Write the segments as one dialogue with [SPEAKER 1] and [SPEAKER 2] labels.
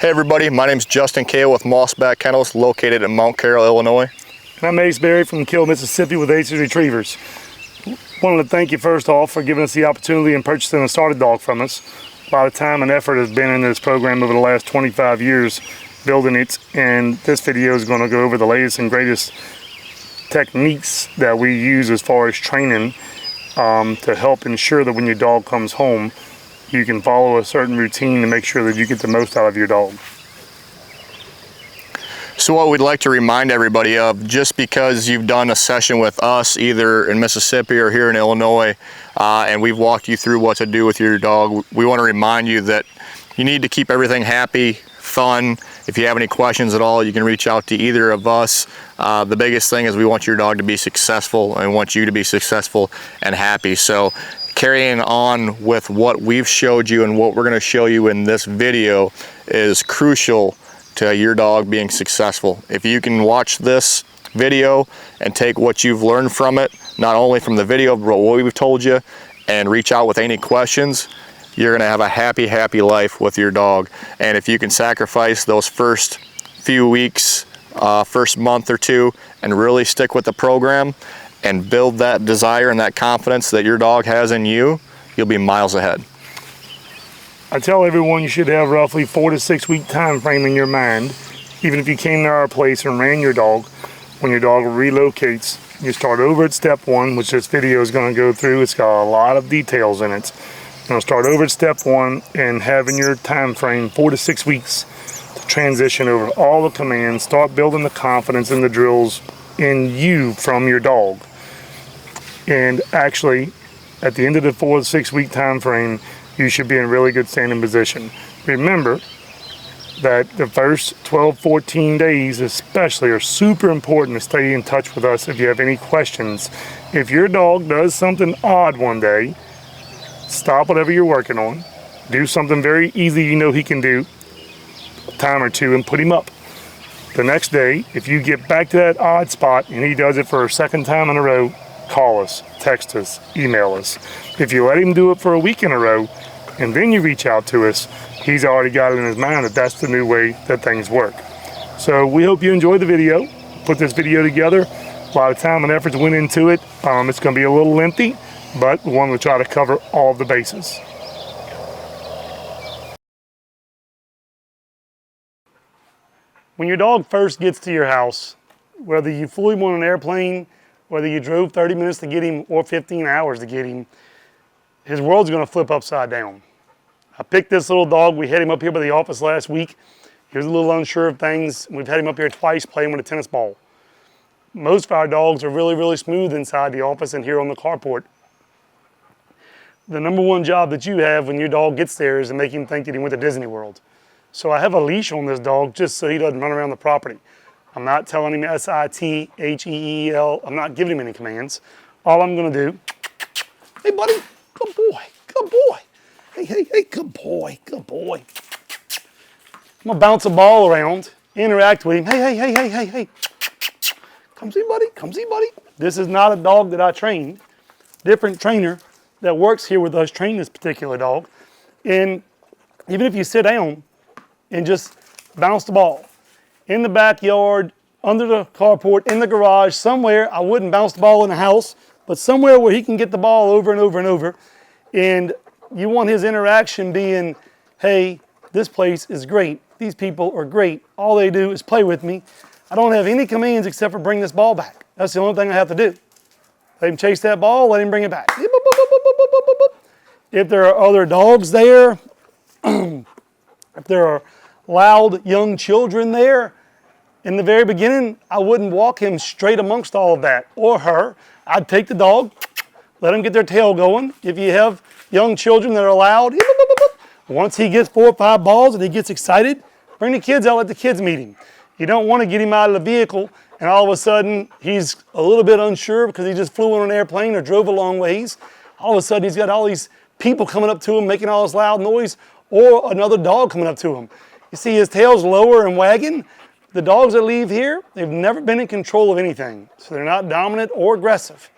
[SPEAKER 1] Hey everybody, my name is Justin Kale with Mossback Kennels located in Mount Carroll, Illinois.
[SPEAKER 2] And I'm Ace Berry from Kill, Mississippi with Ace's Retrievers. Wanted to thank you first off for giving us the opportunity and purchasing a starter dog from us. A lot of time and effort has been in this program over the last 25 years building it, and this video is going to go over the latest and greatest techniques that we use as far as training to help ensure that when your dog comes home you can follow a certain routine to make sure that you get the most out of your dog.
[SPEAKER 1] So what we'd like to remind everybody of, just because you've done a session with us either in Mississippi or here in Illinois, and we've walked you through what to do with your dog, we want to remind you that you need to keep everything happy, fun. If you have any questions at all, you can reach out to either of us. The biggest thing is we want your dog to be successful and want you to be successful and happy. So carrying on with what we've showed you and what we're going to show you in this video is crucial to your dog being successful. If you can watch this video and take what you've learned from it, not only from the video but what we've told you, and reach out with any questions, you're going to have a happy life with your dog. And if you can sacrifice those first few weeks, first month or two, and really stick with the program and build that desire and that confidence that your dog has in you, you'll be miles ahead.
[SPEAKER 2] I tell everyone you should have roughly 4 to 6 week time frame in your mind. Even if you came to our place and ran your dog, when your dog relocates, you start over at step 1, which this video is going to go through. It's got a lot of details in it. You're going to start over at step 1 and having your time frame 4 to 6 weeks to transition over all the commands, start building the confidence in the drills in you from your dog. And actually, at the end of the 4 to 6 week time frame, you should be in really good standing position. Remember that the first 12-14 days especially are super important to stay in touch with us if you have any questions. If your dog does something odd one day, stop whatever you're working on, do something very easy you know he can do, a time or two, and put him up. The next day, if you get back to that odd spot and he does it for a second time in a row, call us, text us, email us. If you let him do it for a week in a row and then you reach out to us, he's already got it in his mind that that's the new way that things work. So we hope you enjoyed the video. Put this video together. A lot of time and effort went into it. It's going to be a little lengthy, but we want to try to cover all the bases. When your dog first gets to your house, whether you flew him on an airplane, whether you drove 30 minutes to get him or 15 hours to get him, his world's going to flip upside down. I picked this little dog. We had him up here by the office last week. He was a little unsure of things. We've had him up here twice playing with a tennis ball. Most of our dogs are really smooth inside the office and here on the carport. The number one job that you have when your dog gets there is to make him think that he went to Disney World. So I have a leash on this dog just so he doesn't run around the property. I'm not telling him S-I-T-H-E-E-L. I'm not giving him any commands. All I'm going to do, hey buddy, good boy, good boy. Hey, good boy, good boy. I'm going to bounce a ball around, interact with him. Hey. Come see, buddy, come see, buddy. This is not a dog that I trained. Different trainer that works here with us trained this particular dog. And even if you sit down and just bounce the ball, in the backyard, under the carport, in the garage, somewhere, I wouldn't bounce the ball in the house, but somewhere where he can get the ball over and over and over. And you want his interaction being, hey, this place is great. These people are great. All they do is play with me. I don't have any commands except for bring this ball back. That's the only thing I have to do. Let him chase that ball, let him bring it back. If there are other dogs there, if there are loud young children there, in the very beginning, I wouldn't walk him straight amongst all of that, or her. I'd take the dog, let him get their tail going. If you have young children that are loud, once he gets 4 or 5 balls and he gets excited, bring the kids out, let the kids meet him. You don't want to get him out of the vehicle and all of a sudden he's a little bit unsure because he just flew on an airplane or drove a long ways. All of a sudden he's got all these people coming up to him making all this loud noise, or another dog coming up to him. You see his tail's lower and wagging. The dogs that leave here, they've never been in control of anything. So they're not dominant or aggressive.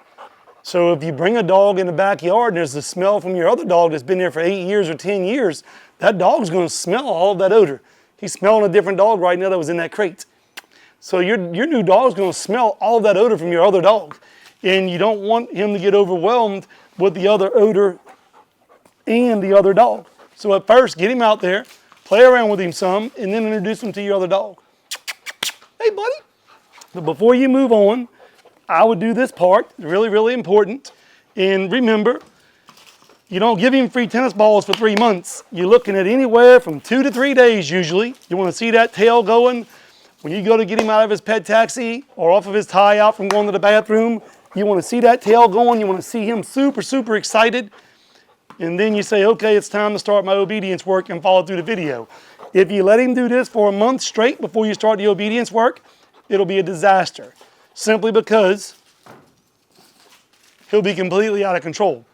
[SPEAKER 2] So if you bring a dog in the backyard and there's the smell from your other dog that's been there for 8 years or 10 years, that dog's going to smell all of that odor. He's smelling a different dog right now that was in that crate. So your new dog's gonna smell all of that odor from your other dog. And you don't want him to get overwhelmed with the other odor and the other dog. So at first, get him out there, play around with him some, and then introduce him to your other dog. Hey, buddy. But before you move on, I would do this part, really, really important. And remember, you don't give him free tennis balls for 3 months. You're looking at anywhere from 2 to 3 days usually. You wanna see that tail going. When you go to get him out of his pet taxi or off of his tie out from going to the bathroom, you wanna see that tail going. You wanna see him super, super excited. And then you say, okay, it's time to start my obedience work and follow through the video. If you let him do this for a month straight before you start the obedience work, it'll be a disaster. Simply because he'll be completely out of control.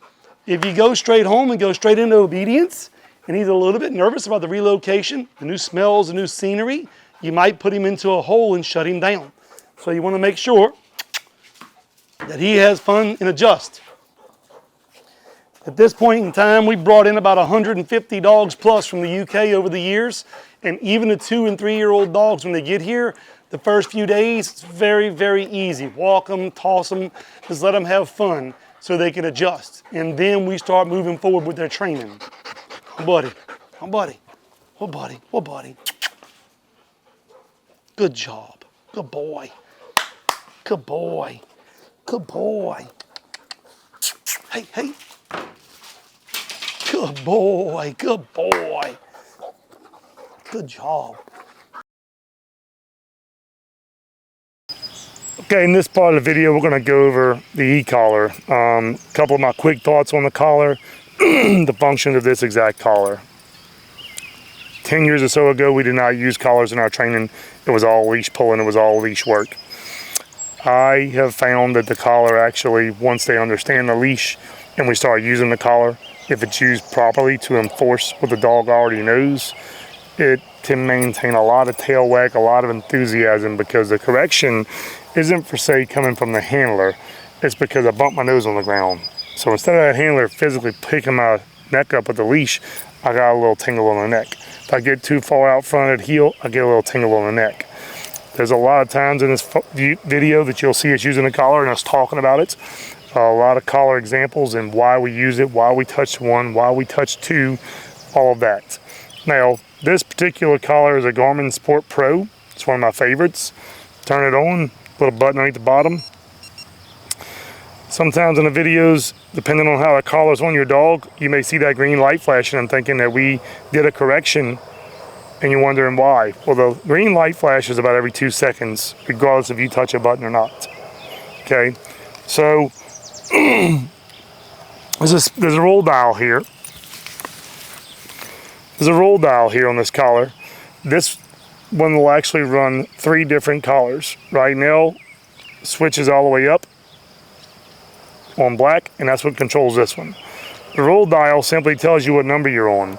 [SPEAKER 2] If you go straight home and go straight into obedience, and he's a little bit nervous about the relocation, the new smells, the new scenery, you might put him into a hole and shut him down. So you want to make sure that he has fun and adjust. At this point in time, we brought in about 150 dogs plus from the UK over the years, and even the 2- and 3-year-old dogs, when they get here, the first few days, it's very, very easy. Walk them, toss them, just let them have fun so they can adjust. And then we start moving forward with their training. Oh, buddy, oh, buddy, oh, buddy, oh, buddy. Good job, good boy, good boy, good boy. Hey, hey. Good boy, good boy. Good job. Okay, in this part of the video, we're gonna go over the e-collar. A couple of my quick thoughts on the collar, the function of this exact collar. 10 years or so ago, we did not use collars in our training. It was all leash pulling, it was all leash work. I have found that the collar actually, once they understand the leash and we start using the collar, if it's used properly to enforce what the dog already knows, it can maintain a lot of tail wag, a lot of enthusiasm, because the correction isn't for say coming from the handler, it's because I bumped my nose on the ground. So instead of that handler physically picking my neck up with the leash, I got a little tingle on the neck. If I get too far out front at heel, I get a little tingle on the neck. There's a lot of times in this video that you'll see us using a collar and us talking about it. A lot of collar examples and why we use it, why we touch one, why we touch two, all of that. Now, this particular collar is a Garmin Sport Pro. It's one of my favorites. Turn it on, little button underneath the bottom. Sometimes in the videos, depending on how the collar's on your dog, you may see that green light flashing and thinking that we did a correction and you're wondering why. Well, the green light flashes about every 2 seconds, regardless if you touch a button or not. Okay, so there's a roll dial here. There's a roll dial here on this collar. This one will actually run 3 different collars. Right now, switches all the way up on black, and that's what controls this one. The roll dial simply tells you what number you're on.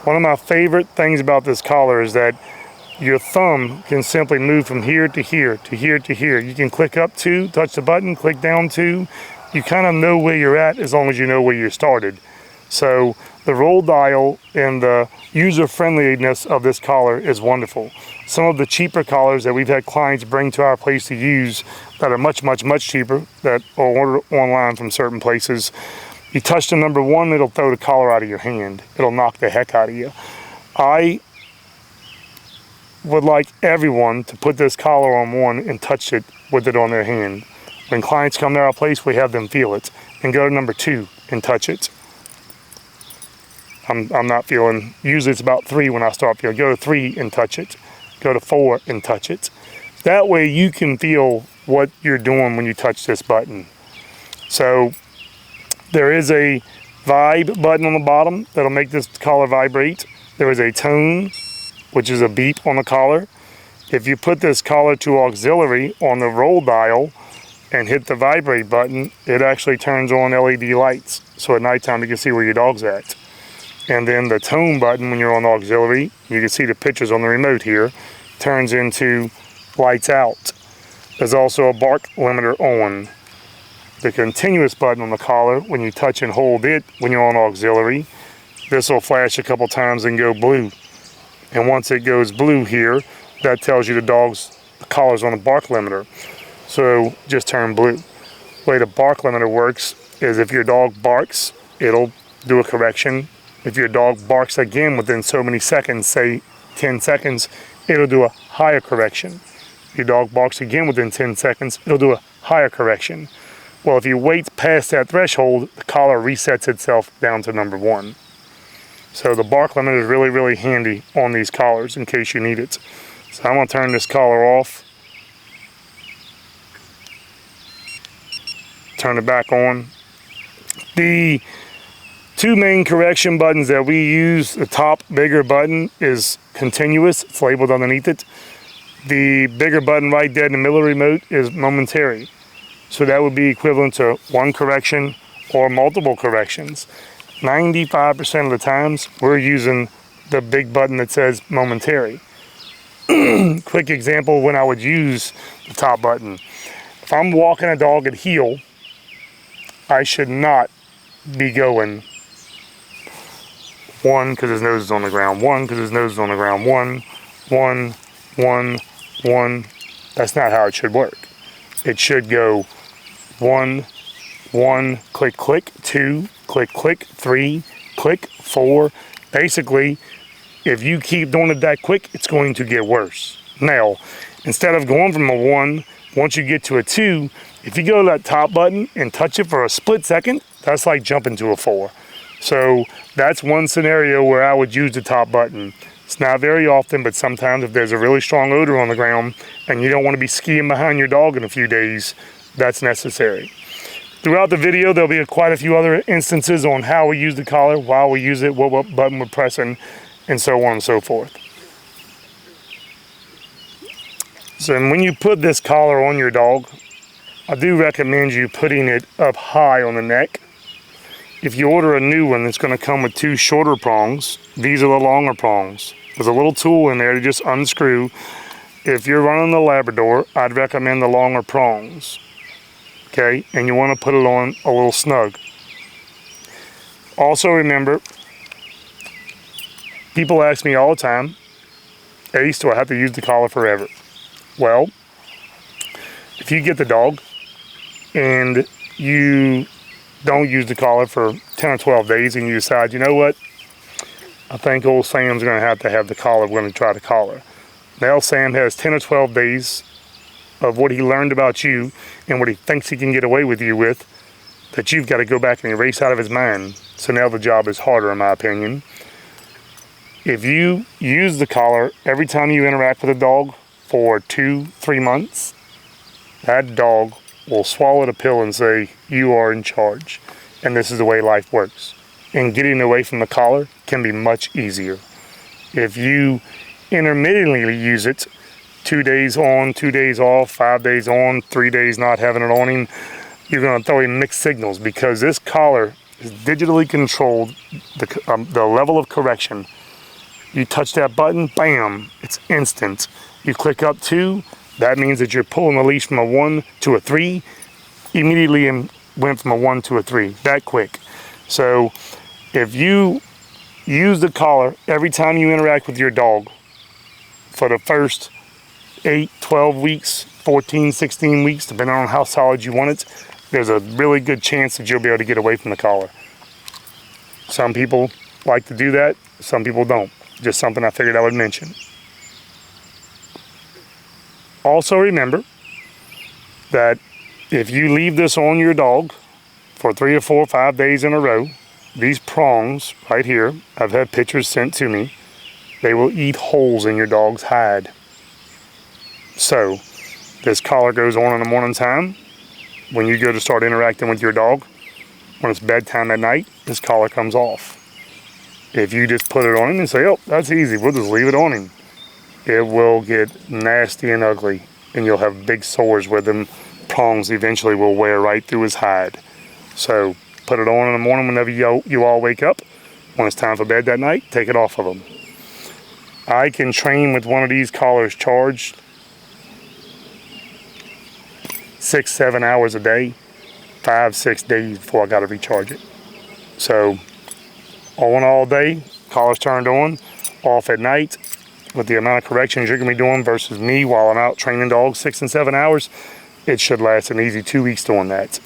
[SPEAKER 2] One of my favorite things about this collar is that your thumb can simply move from here to here, to here to here. You can click up 2, touch the button, click down 2. You kind of know where you're at as long as you know where you started. So the roll dial and the user-friendliness of this collar is wonderful. Some of the cheaper collars that we've had clients bring to our place to use that are much, much, much cheaper, that are ordered online from certain places, you touch the number 1, it'll throw the collar out of your hand. It'll knock the heck out of you. I would like everyone to put this collar on one and touch it with it on their hand. When clients come to our place, we have them feel it. And go to number 2 and touch it. I'm not feeling, usually it's about 3 when I start feeling. Go to 3 and touch it. Go to 4 and touch it. That way you can feel what you're doing when you touch this button. So there is a vibe button on the bottom that'll make this collar vibrate. There is a tone, which is a beep on the collar. If you put this collar to auxiliary on the roll dial and hit the vibrate button, it actually turns on LED lights. So at nighttime you can see where your dog's at. And then the tone button, when you're on auxiliary, you can see the pictures on the remote here, turns into lights out. There's also a bark limiter on. The continuous button on the collar, when you touch and hold it when you're on auxiliary, this will flash a couple times and go blue. And once it goes blue here, that tells you the collar's on the bark limiter. So just turn blue. The way the bark limiter works is if your dog barks, it'll do a correction. If your dog barks again within so many seconds, say 10 seconds, it'll do a higher correction. If your dog barks again within 10 seconds, it'll do a higher correction. Well, if you wait past that threshold, the collar resets itself down to number 1. So the bark limiter is really, really handy on these collars in case you need it. So I'm going to turn this collar off. Turn it back on. The 2 main correction buttons that we use, the top bigger button is continuous. It's labeled underneath it. The bigger button right there in the middle of the remote is momentary. So that would be equivalent to 1 correction or multiple corrections. 95% of the times, we're using the big button that says momentary. Quick example when I would use the top button. If I'm walking a dog at heel, I should not be going 1 because his nose is on the ground, 1 because his nose is on the ground, 1, 1, 1, 1. That's not how it should work. It should go 1, 1, click, click, 2, click, click, 3, click, 4. Basically, if you keep doing it that quick, it's going to get worse. Now, instead of going from a 1, once you get to a 2, if you go to that top button and touch it for a split second, that's like jumping to a 4. So that's one scenario where I would use the top button. It's not very often, but sometimes if there's a really strong odor on the ground and you don't want to be skiing behind your dog in a few days, that's necessary. Throughout the video, there'll be quite a few other instances on how we use the collar, why we use it, what button we're pressing, and so on and so forth. So when you put this collar on your dog, I do recommend you putting it up high on the neck. If you order a new one, it's going to come with 2 shorter prongs. These are the longer prongs. There's a little tool in there to just unscrew. If you're running the Labrador, I'd recommend the longer prongs. Okay, and you want to put it on a little snug. Also remember, people ask me all the time, Ace, do I have to use the collar forever? Well, if you get the dog and you don't use the collar for 10 or 12 days and you decide, you know what, I think old Sam's going to have the collar, we're going to try the collar. Now Sam has 10 or 12 days of what he learned about you and what he thinks he can get away with you with, that you've got to go back and erase out of his mind. So now the job is harder, in my opinion. If you use the collar every time you interact with a dog for 2-3 months, that dog will swallow the pill and say, you are in charge. And this is the way life works. And getting away from the collar can be much easier. If you intermittently use it, 2 days on, 2 days off, 5 days on, 3 days not having it on him, you're going to throw in mixed signals because this collar is digitally controlled, the level of correction. You touch that button, bam, it's instant. You click up 2, that means that you're pulling the leash from a 1 to a 3, immediately went from a 1 to a 3, that quick. So if you use the collar every time you interact with your dog for the first 8, 12 weeks, 14, 16 weeks, depending on how solid you want it, there's a really good chance that you'll be able to get away from the collar. Some people like to do that, some people don't. Just something I figured I would mention. Also remember that if you leave this on your dog for 3 or 4 or 5 days in a row, these prongs right here, I've had pictures sent to me, they will eat holes in your dog's hide. So this collar goes on in the morning time. When you go to start interacting with your dog, when it's bedtime at night, this collar comes off. If you just put it on him and say, oh, that's easy, we'll just leave it on him, it will get nasty and ugly, and you'll have big sores where them prongs eventually will wear right through his hide. So put it on in the morning whenever you all wake up. When it's time for bed that night, take it off of them. I can train with one of these collars charged 6-7 hours a day, 5-6 days before I got to recharge it. So on all day, collar's turned on, off at night, with the amount of corrections you're gonna be doing versus me while I'm out training dogs 6 and 7 hours, it should last an easy 2 weeks doing that.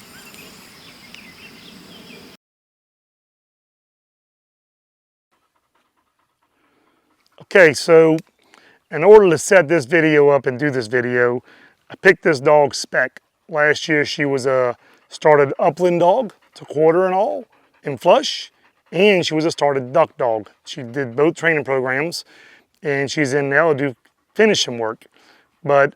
[SPEAKER 2] Okay, so in order to set this video up and do this video, I picked this dog Spec. Last year she was a started upland dog to quarter and all in flush, and she was a started duck dog. She did both training programs, and she's in now to do finishing work. But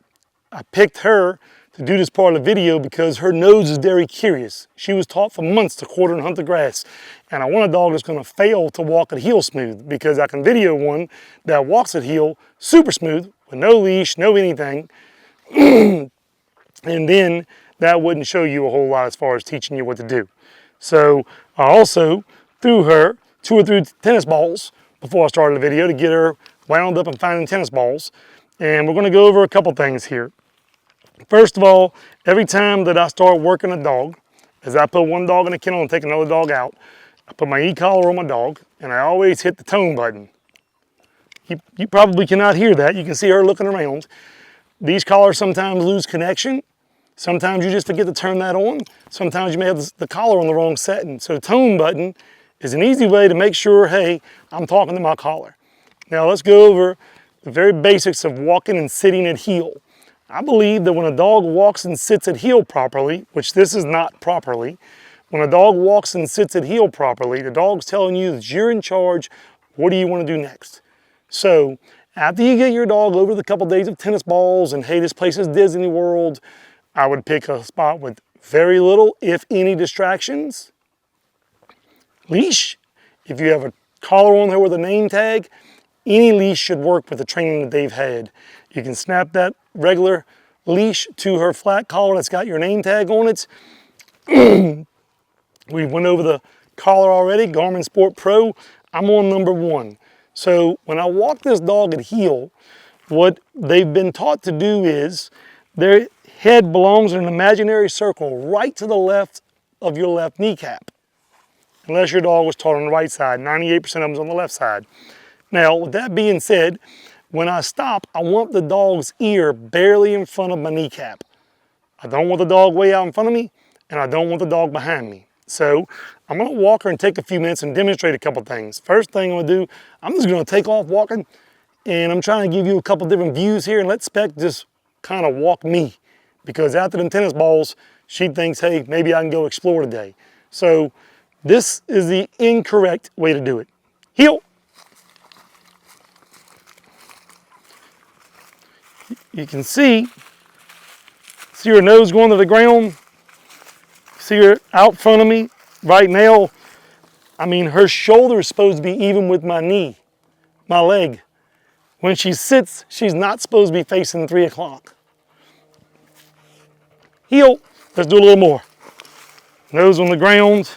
[SPEAKER 2] I picked her to do this part of the video because her nose is very curious. She was taught for months to quarter and hunt the grass. And I want a dog that's gonna fail to walk at heel smooth, because I can video one that walks at heel super smooth with no leash, no anything. And then that wouldn't show you a whole lot as far as teaching you what to do. So I also threw her 2 or 3 tennis balls before I started the video to get her wound up and finding tennis balls. And we're gonna go over a couple things here. First of all, every time that I start working a dog, as I put one dog in the kennel and take another dog out, I put my e-collar on my dog, and I always hit the tone button. You probably cannot hear that. You can see her looking around. These collars sometimes lose connection. Sometimes you just forget to turn that on. Sometimes you may have the collar on the wrong setting. So the tone button is an easy way to make sure, hey, I'm talking to my collar. Now let's go over the very basics of walking and sitting at heel. I believe that when a dog walks and sits at heel properly, which this is not properly, when a dog walks and sits at heel properly, the dog's telling you that you're in charge. What do you want to do next? So after you get your dog over the couple days of tennis balls and, hey, this place is Disney World, I would pick a spot with very little, if any, distractions. Leash. If you have a collar on her with a name tag, any leash should work with the training that they've had. You can snap that regular leash to her flat collar that's got your name tag on it. We went over the collar already, Garmin Sport Pro. I'm on number 1. So when I walk this dog at heel, what they've been taught to do is their head belongs in an imaginary circle right to the left of your left kneecap. Unless your dog was taught on the right side, 98% of them's on the left side. Now, with that being said, when I stop, I want the dog's ear barely in front of my kneecap. I don't want the dog way out in front of me, and I don't want the dog behind me. So I'm gonna walk her and take a few minutes and demonstrate a couple things. First thing I'm gonna do, I'm just gonna take off walking, and I'm trying to give you a couple different views here and let Spec just kind of walk me. Because after them tennis balls, she thinks, hey, maybe I can go explore today. So this is the incorrect way to do it. Heel. You can see her nose going to the ground. See her out front of me right now. I mean, her shoulder is supposed to be even with my knee, my leg. When she sits, she's not supposed to be facing 3 o'clock. Heel. Let's do a little more. Nose on the ground.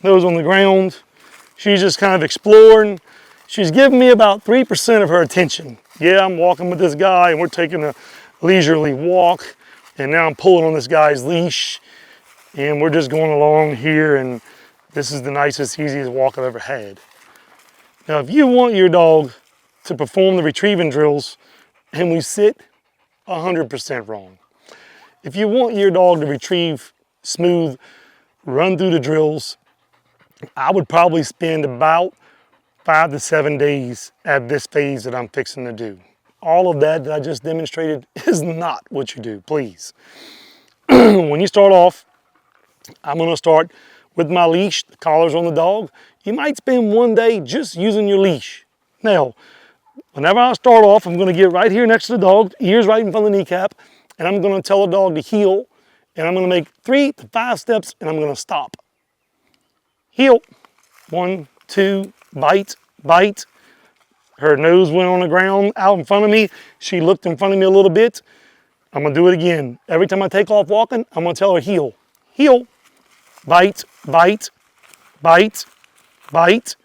[SPEAKER 2] Nose on the ground. She's just kind of exploring. She's giving me about 3% of her attention. Yeah, I'm walking with this guy and we're taking a leisurely walk, and now I'm pulling on this guy's leash and we're just going along here, and this is the nicest, easiest walk I've ever had. Now, if you want your dog to perform the retrieving drills and we sit, 100% wrong. If you want your dog to retrieve smooth, run through the drills, I would probably spend about 5 to 7 days at this phase that I'm fixing to do. All of that I just demonstrated is not what you do, please. When you start off, I'm gonna start with my leash, the collar's on the dog. You might spend 1 day just using your leash. Now, whenever I start off, I'm gonna get right here next to the dog, ears right in front of the kneecap, and I'm gonna tell the dog to heel, and I'm gonna make 3 to 5 steps, and I'm gonna stop. Heel. 1, 2, bite, bite. Her nose went on the ground out in front of me. She looked in front of me a little bit. I'm gonna do it again. Every time I take off walking, I'm gonna tell her heel. Heel. Bite, bite, bite, bite.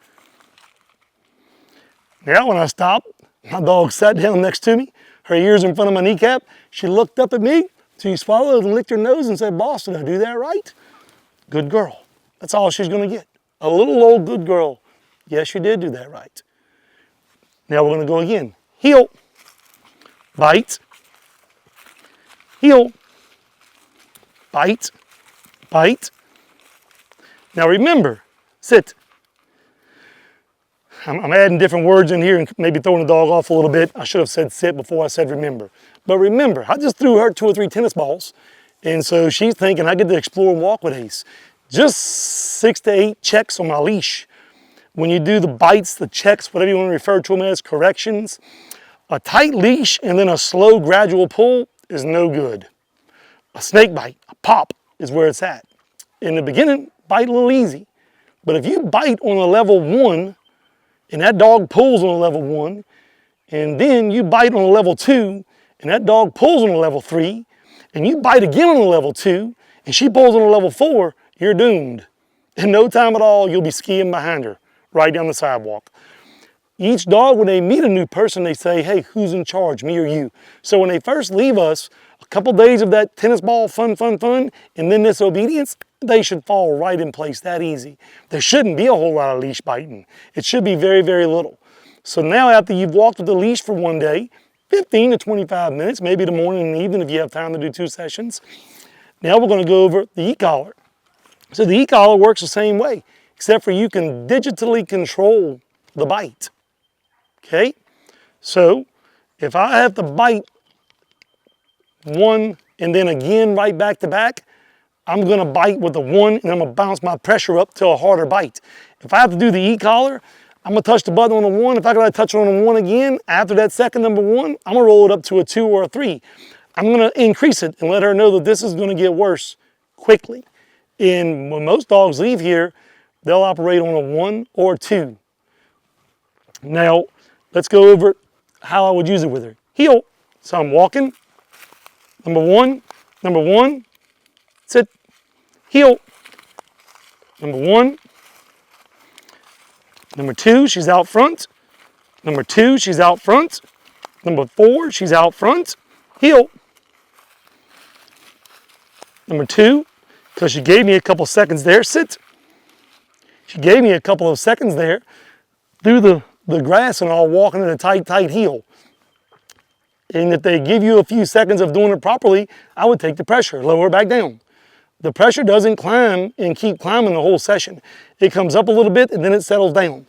[SPEAKER 2] Now when I stop, my dog sat down next to me. Her ears in front of my kneecap. She looked up at me. She swallowed and licked her nose and said, "Boss, did I do that right?" Good girl. That's all she's gonna get. A little old good girl. Yes, you did do that right. Now we're gonna go again. heel, bite, heel, bite, bite. Now remember, sit. I'm adding different words in here and maybe throwing the dog off a little bit. I should have said sit before I said remember. But remember, I just threw her 2 or 3 tennis balls. And so she's thinking I get to explore and walk with Ace. Just 6 to 8 checks on my leash. When you do the bites, the checks, whatever you want to refer to them as, corrections, a tight leash and then a slow gradual pull is no good. A snake bite, a pop is where it's at. In the beginning, bite a little easy. But if you bite on a level 1, and that dog pulls on a level 1, and then you bite on a level 2, and that dog pulls on a level 3, and you bite again on a level 2, and she pulls on a level 4, you're doomed. In no time at all, you'll be skiing behind her, right down the sidewalk. Each dog, when they meet a new person, they say, hey, who's in charge, me or you? So when they first leave us, a couple days of that tennis ball fun, and then this obedience, they should fall right in place that easy. There shouldn't be a whole lot of leash biting. It should be very, very little. So now after you've walked with the leash for one day, 15 to 25 minutes, maybe the morning and evening if you have time to do 2 sessions. Now we're going to go over the e-collar. So the e-collar works the same way, except for you can digitally control the bite. Okay? So if I have to bite one and then again right back to back, I'm going to bite with the 1 and I'm going to bounce my pressure up to a harder bite. If I have to do the e-collar, I'm going to touch the button on the 1. If I got to touch it on the 1 again, after that second number 1, I'm going to roll it up to a 2 or a 3. I'm going to increase it and let her know that this is going to get worse quickly. And when most dogs leave here, they'll operate on a 1 or a 2. Now, let's go over how I would use it with her. Heel. So I'm walking. Number 1, sit, heel. Number 1. Number 2, she's out front. Number 2, she's out front. Number 4, she's out front. Heel. Number 2, because she gave me a couple seconds there, sit. She gave me a couple of seconds there through the grass and all walking in a tight heel. And if they give you a few seconds of doing it properly, I would take the pressure, lower it back down. The pressure doesn't climb and keep climbing the whole session. It comes up a little bit and then it settles down.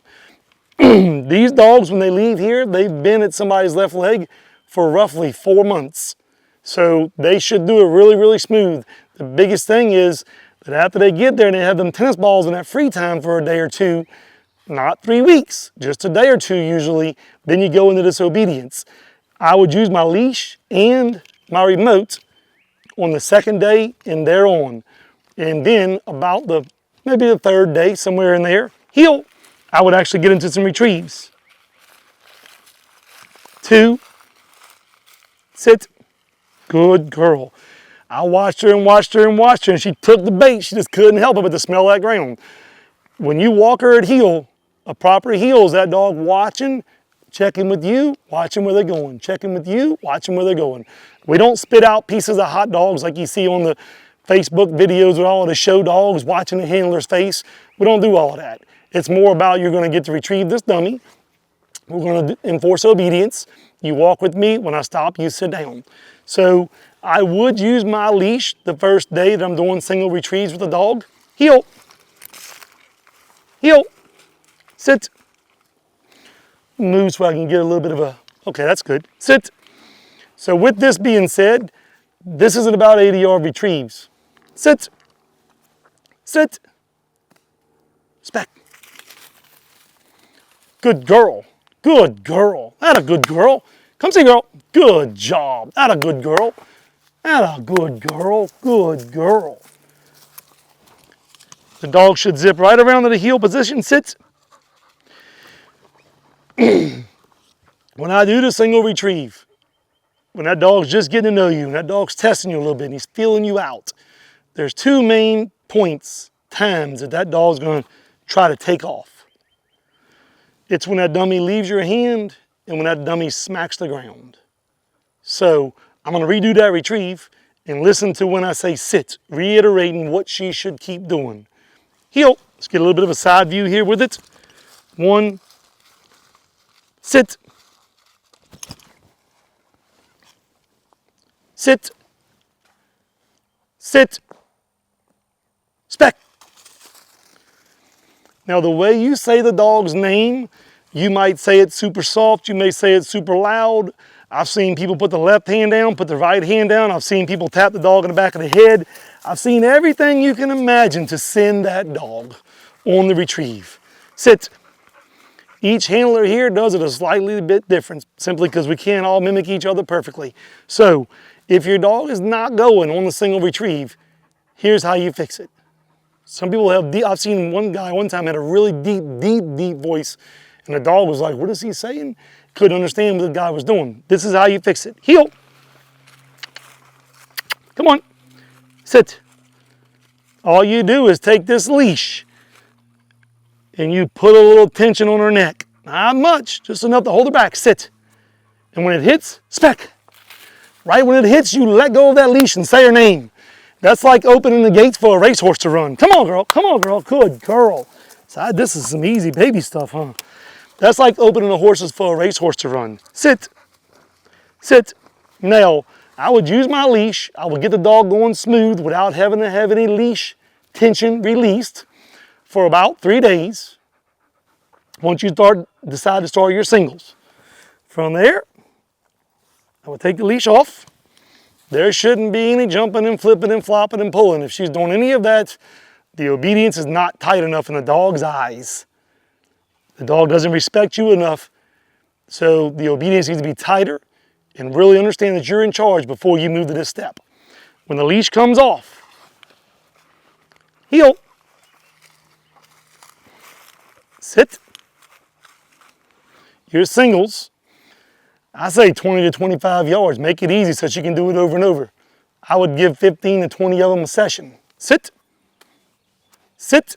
[SPEAKER 2] These dogs, when they leave here, they've been at somebody's left leg for roughly 4 months. So they should do it really, really smooth. The biggest thing is that after they get there and they have them tennis balls in that free time for a day or 2, not 3 weeks, just a day or 2 usually, then you go into this obedience. I would use my leash and my remote on the second day and thereon. And then about maybe the 3rd day, somewhere in there, heel, I would actually get into some retrieves. 2, sit, good girl. I watched her and watched her and watched her, and she took the bait. She just couldn't help it but to smell that ground. When you walk her at heel, a proper heel is that dog watching, checking with you, watching where they're going, checking with you, watching where they're going. We don't spit out pieces of hot dogs like you see on the Facebook videos with all of the show dogs watching the handler's face. We don't do all of that. It's more about you're going to get to retrieve this dummy. We're going to enforce obedience. You walk with me. When I stop, you sit down. So I would use my leash the first day that I'm doing single retrieves with the dog. Heel. Heel. Sit. Move so I can get a little bit of a, okay, that's good. Sit. So with this being said, this isn't about 80-yard retrieves. Sit. Sit. Spec. Good girl. Good girl. That a good girl. Come see, girl. Good job. That a good girl. That a good girl. Good girl. The dog should zip right around to the heel position. Sit. When I do the single retrieve, when that dog's just getting to know you, and that dog's testing you a little bit, and he's feeling you out, there's 2 main points, times that dog's going to try to take off. It's when that dummy leaves your hand and when that dummy smacks the ground. So I'm going to redo that retrieve and listen to when I say sit, reiterating what she should keep doing. Heel. Let's get a little bit of a side view here with it. 1, sit. sit, sit, spec. Now the way you say the dog's name, you might say it super soft, you may say it super loud. I've seen people put the left hand down, put the right hand down. I've seen people tap the dog in the back of the head. I've seen everything you can imagine to send that dog on the retrieve. Sit. Each handler here does it a slightly bit different, simply because we can't all mimic each other perfectly. So if your dog is not going on the single retrieve, here's how you fix it. Some people have I've seen one guy one time had a really deep voice, and the dog was like, what is he saying? Couldn't understand what the guy was doing. This is how you fix it. Heel. Come on. Sit. All you do is take this leash and you put a little tension on her neck. Not much, just enough to hold her back. Sit. And when it hits, spec. Right when it hits, you let go of that leash and say her name. That's like opening the gates for a racehorse to run. Come on, girl. Come on, girl. Good girl. So this is some easy baby stuff, huh? That's like opening the horses for a racehorse to run. Sit. Sit. Now, I would use my leash. I would get the dog going smooth without having to have any leash tension released for about 3 days. Once you decide to start your singles. From there, I would take the leash off. There shouldn't be any jumping and flipping and flopping and pulling. If she's doing any of that, the obedience is not tight enough in the dog's eyes. The dog doesn't respect you enough, so the obedience needs to be tighter and really understand that you're in charge before you move to this step. When the leash comes off, heel, sit. Your singles, I say 20 to 25 yards. Make it easy so she can do it over and over. I would give 15 to 20 of them a session. Sit, sit,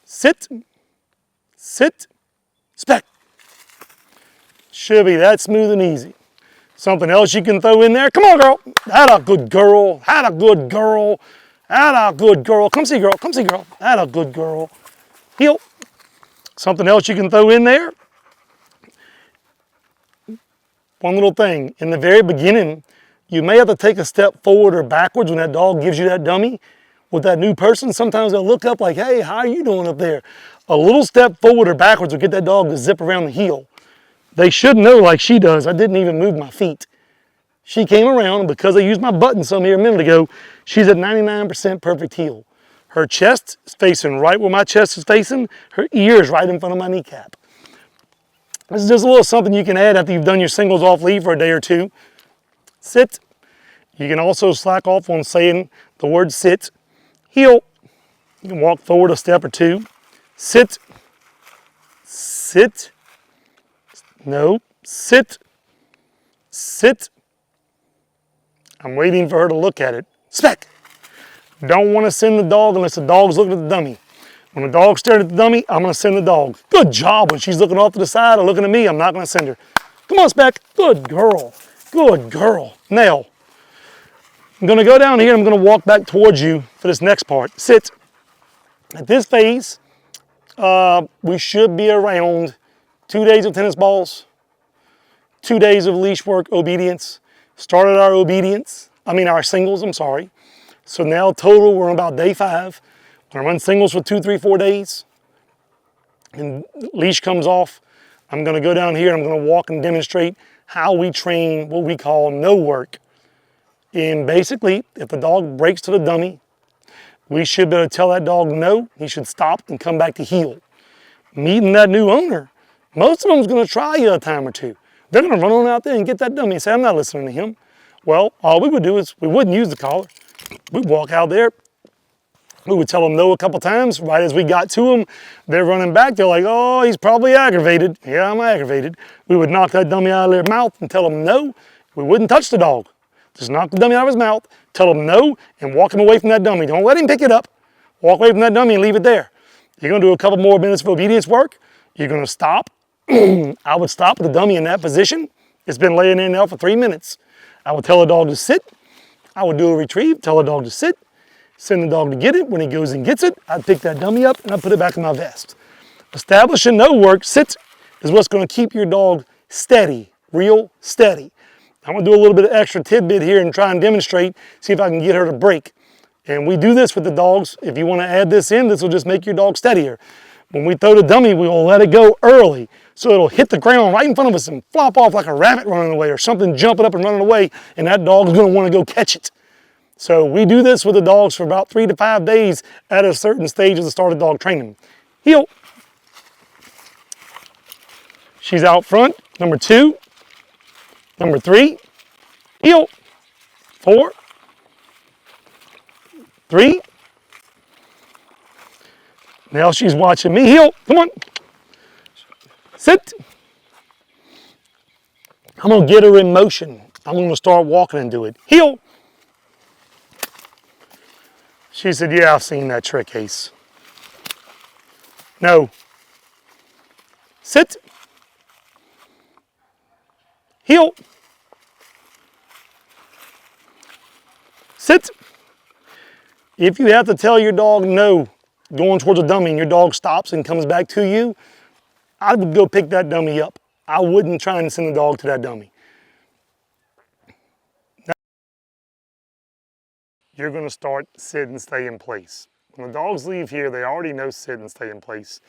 [SPEAKER 2] sit, sit, spec. Should be that smooth and easy. Something else you can throw in there. Come on, girl. That a good girl. That a good girl. That a good girl. Come see, girl. Come see, girl. That a good girl. Heel. Something else you can throw in there. One little thing. In the very beginning, you may have to take a step forward or backwards when that dog gives you that dummy. With that new person, sometimes they'll look up like, hey, how are you doing up there? A little step forward or backwards will get that dog to zip around the heel. They should know like she does. I didn't even move my feet. She came around, and because I used my button some here a minute ago, she's at 99% perfect heel. Her chest is facing right where my chest is facing. Her ear is right in front of my kneecap. This is just a little something you can add after you've done your singles off lead for a day or two. Sit. You can also slack off on saying the word sit. Heel. You can walk forward a step or two. Sit. Sit. No. Sit. Sit. I'm waiting for her to look at it. Spec. Don't want to send the dog unless the dog's looking at the dummy. When the dog's staring at the dummy, I'm going to send the dog. Good job. When she's looking off to the side or looking at me, I'm not going to send her. Come on, Spec. Good girl. Good girl. Now, I'm going to go down here. I'm going to walk back towards you for this next part. Sit. At this phase, we should be around 2 days of tennis balls, 2 days of leash work, obedience. Started our singles, I'm sorry. So now total, we're on about day 5. I'm gonna run singles for 2, 3, 4 days. And leash comes off. I'm gonna go down here and I'm gonna walk and demonstrate how we train what we call no work. And basically, if the dog breaks to the dummy, we should be able to tell that dog no, he should stop and come back to heel. Meeting that new owner, most of them's gonna try you a time or two. They're gonna run on out there and get that dummy and say, I'm not listening to him. Well, all we would do is we wouldn't use the collar. We'd walk out there. We would tell them no a couple times. Right as we got to them, they're running back. They're like, oh, he's probably aggravated. Yeah, I'm aggravated. We would knock that dummy out of their mouth and tell them no. We wouldn't touch the dog. Just knock the dummy out of his mouth, tell him no, and walk him away from that dummy. Don't let him pick it up. Walk away from that dummy and leave it there. You're gonna do a couple more minutes of obedience work. You're gonna stop. I would stop the dummy in that position. It's been laying in there for 3 minutes. I would tell the dog to sit. I would do a retrieve, tell the dog to sit, send the dog to get it. When he goes and gets it, I'd pick that dummy up and I'd put it back in my vest. Establishing no work, sit, is what's gonna keep your dog steady, real steady. I'm gonna do a little bit of extra tidbit here and try and demonstrate, see if I can get her to break. And we do this with the dogs. If you wanna add this in, this will just make your dog steadier. When we throw the dummy, we will let it go early. So it'll hit the ground right in front of us and flop off like a rabbit running away or something jumping up and running away, and that dog's gonna wanna go catch it. So we do this with the dogs for about 3 to 5 days at a certain stage of the start of dog training. Heel. She's out front, number 2. Number 3, heel. 4, 3. Now she's watching me, heel, come on. Sit. I'm gonna get her in motion. I'm gonna start walking and do it. Heel. She said, yeah, I've seen that trick, Ace. No. Sit. Heel. Sit. If you have to tell your dog no, going towards a dummy and your dog stops and comes back to you, I would go pick that dummy up. I wouldn't try and send the dog to that dummy. You're gonna start sit and stay in place. When the dogs leave here, they already know sit and stay in place.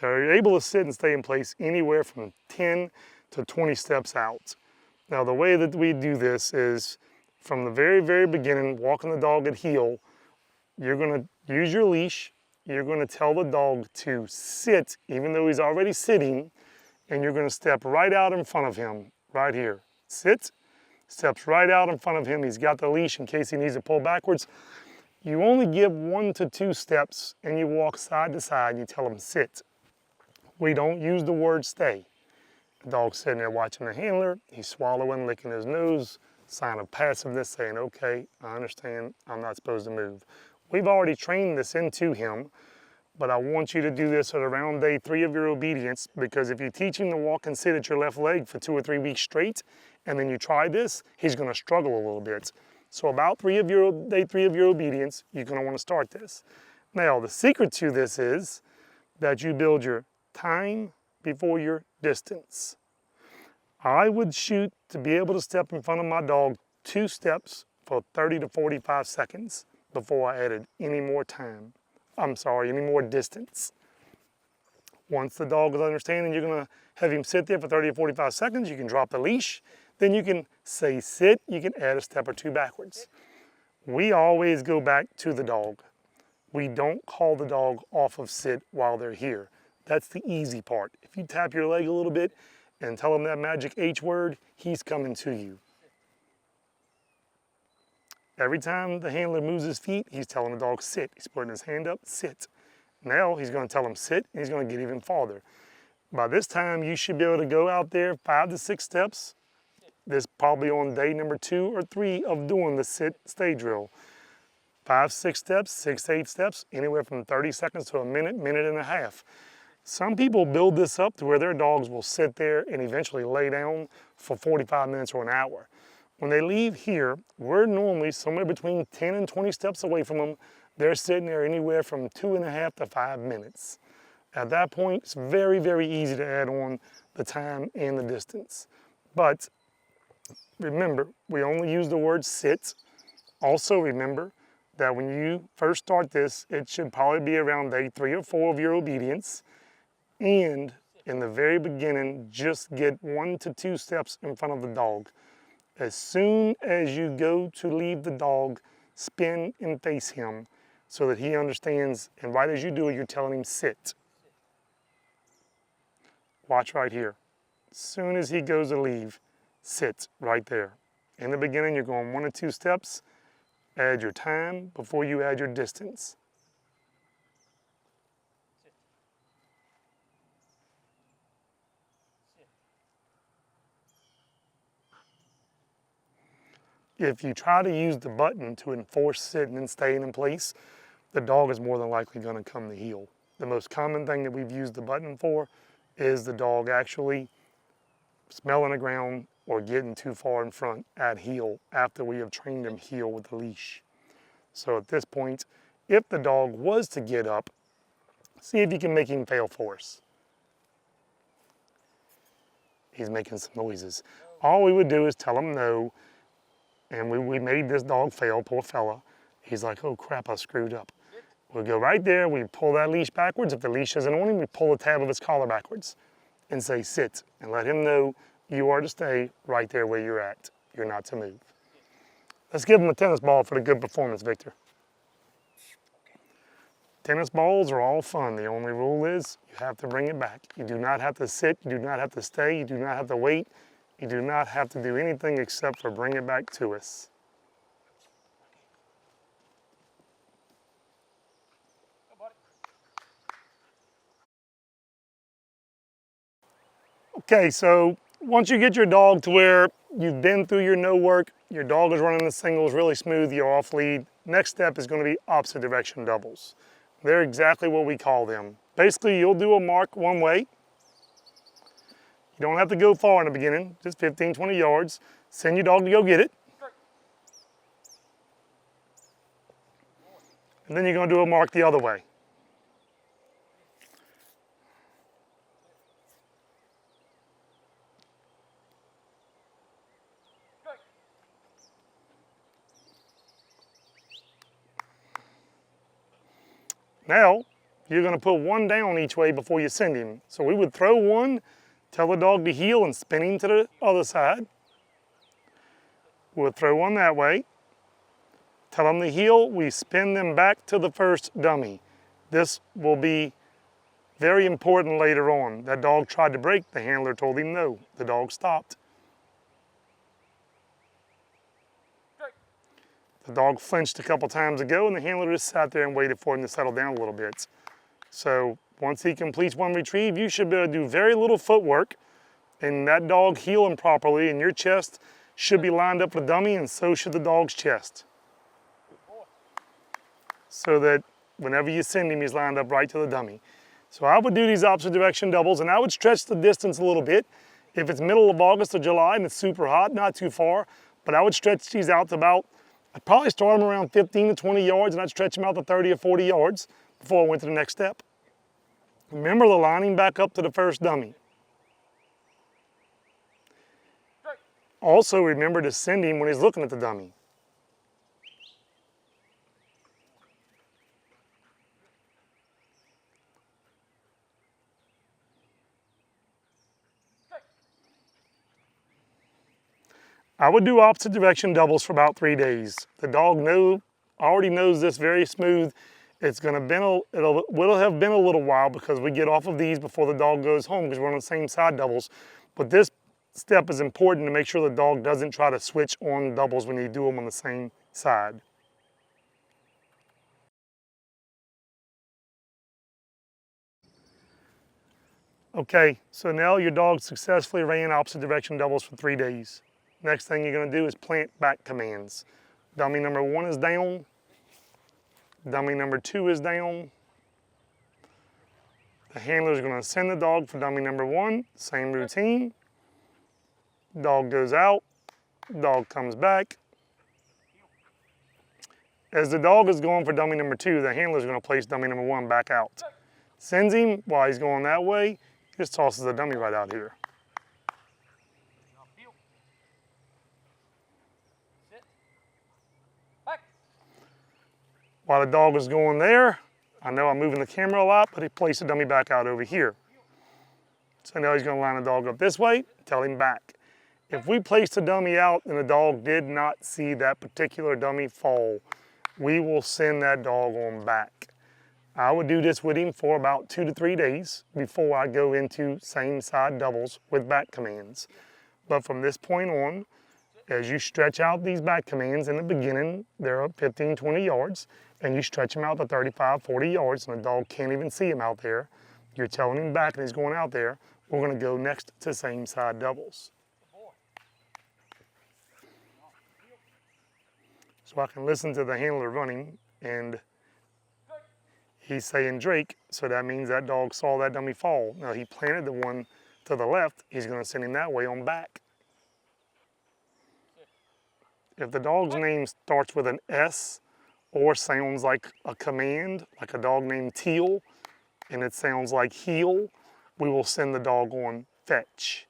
[SPEAKER 2] They're able to sit and stay in place anywhere from 10 to 20 steps out. Now the way that we do this is from the very, very beginning, walking the dog at heel, you're gonna use your leash, you're gonna tell the dog to sit, even though he's already sitting, and you're gonna step right out in front of him, right here. Sit, steps right out in front of him. He's got the leash in case he needs to pull backwards. You only give 1 to 2 steps and you walk side to side and you tell him sit. We don't use the word stay. The dog's sitting there watching the handler. He's swallowing, licking his nose, sign of passiveness, saying, okay, I understand, I'm not supposed to move. We've already trained this into him, but I want you to do this at around day 3 of your obedience, because if you teach him to walk and sit at your left leg for 2 or 3 weeks straight, and then you try this, he's gonna struggle a little bit. So about day 3 of your obedience, you're gonna wanna start this. Now, the secret to this is that you build your time before your distance. I would shoot to be able to step in front of my dog 2 steps for 30 to 45 seconds before I added any more time. Any more distance. Once the dog is understanding, you're gonna have him sit there for 30 to 45 seconds, you can drop the leash, then you can say sit, you can add a step or 2 backwards. We always go back to the dog. We don't call the dog off of sit while they're here. That's the easy part. If you tap your leg a little bit and tell him that magic H word, he's coming to you. Every time the handler moves his feet, he's telling the dog sit. He's putting his hand up, sit. Now he's gonna tell him sit, and he's gonna get even farther. By this time, you should be able to go out there 5 to 6 steps. This probably on day number 2 or 3 of doing the sit stay drill. 5, 6 steps, 6 to 8 steps, anywhere from 30 seconds to a minute, minute and a half. Some people build this up to where their dogs will sit there and eventually lay down for 45 minutes or an hour. When they leave here, we're normally somewhere between 10 and 20 steps away from them. They're sitting there anywhere from 2.5 to 5 minutes. At that point, it's very, very easy to add on the time and the distance. But remember, we only use the word sit. Also remember that when you first start this, it should probably be around day 3 or 4 of your obedience. And in the very beginning, just get 1 to 2 steps in front of the dog. As soon as you go to leave the dog, spin and face him so that he understands, and right as you do it, you're telling him sit. Watch right here. As soon as he goes to leave, sit right there. In the beginning, you're going 1 or 2 steps, add your time before you add your distance. If you try to use the button to enforce sitting and staying in place, the dog is more than likely going to come to heel. The most common thing that we've used the button for is the dog actually smelling the ground or getting too far in front at heel after we have trained him heel with the leash. So at this point, if the dog was to get up, see if you can make him fail force. he's making some noises. All we would do is tell him no, and we made this dog fail, poor fella. He's like, oh crap, I screwed up. We'll go right there, we pull that leash backwards. If the leash isn't on him, we pull the tab of his collar backwards and say sit, and let him know you are to stay right there where you're at. You're not to move. Let's give him a tennis ball for the good performance, Victor. Tennis balls are all fun. The only rule is you have to bring it back. You do not have to sit, you do not have to stay, you do not have to wait, you do not have to do anything except for bring it back to us. Okay, so once you get your dog to where you've been through your no work, your dog is running the singles really smooth, you're off lead, next step is going to be opposite direction doubles. They're exactly what we call them. Basically, you'll do a mark one way. You don't have to go far in the beginning, just 15, 20 yards. Send your dog to go get it. And then you're going to do a mark the other way. Now, you're going to put one down each way before you send him. So we would throw one, tell the dog to heel and spin him to the other side. We'll throw one that way. Tell them to heel, we spin them back to the first dummy. This will be very important later on. That dog tried to break, the handler told him no. The dog stopped. The dog flinched a couple times ago and the handler just sat there and waited for him to settle down a little bit. So once he completes one retrieve, you should be able to do very little footwork and that dog heeling properly, and your chest should be lined up with the dummy, and so should the dog's chest. So that whenever you send him, he's lined up right to the dummy. So I would do these opposite direction doubles, and I would stretch the distance a little bit. If it's middle of August or July and it's super hot, not too far, but I would stretch these out to about, I'd probably start them around 15 to 20 yards, and I'd stretch them out to 30 or 40 yards before I went to the next step. Remember the lining back up to the first dummy. Also remember to send him when he's looking at the dummy. I would do opposite direction doubles for about 3 days. The dog already knows this very smooth. It's gonna will have been a little while because we get off of these before the dog goes home because we're on the same side doubles. But this step is important to make sure the dog doesn't try to switch on doubles when you do them on the same side. Okay, so now your dog successfully ran opposite direction doubles for 3 days. Next thing you're gonna do is plant back commands. Dummy number 1 is down. Dummy number 2 is down. The handler is gonna send the dog for dummy number 1, same routine. Dog goes out, dog comes back. As the dog is going for dummy number 2, the handler is gonna place dummy number 1 back out. Sends him while he's going that way, just tosses the dummy right out here. While the dog is going there, I know I'm moving the camera a lot, but he placed the dummy back out over here. So now he's gonna line the dog up this way, tell him back. If we place the dummy out and the dog did not see that particular dummy fall, we will send that dog on back. I would do this with him for about 2 to 3 days before I go into same side doubles with back commands. But from this point on, as you stretch out these back commands in the beginning, they're 15, 20 yards, and you stretch them out to 35, 40 yards, and the dog can't even see him out there. You're telling him back and he's going out there. We're gonna go next to same side doubles. So I can listen to the handler running, and he's saying Drake, so that means that dog saw that dummy fall. Now he planted the one to the left, he's gonna send him that way on back. If the dog's name starts with an S or sounds like a command, like a dog named Teal, and it sounds like heel, we will send the dog on fetch.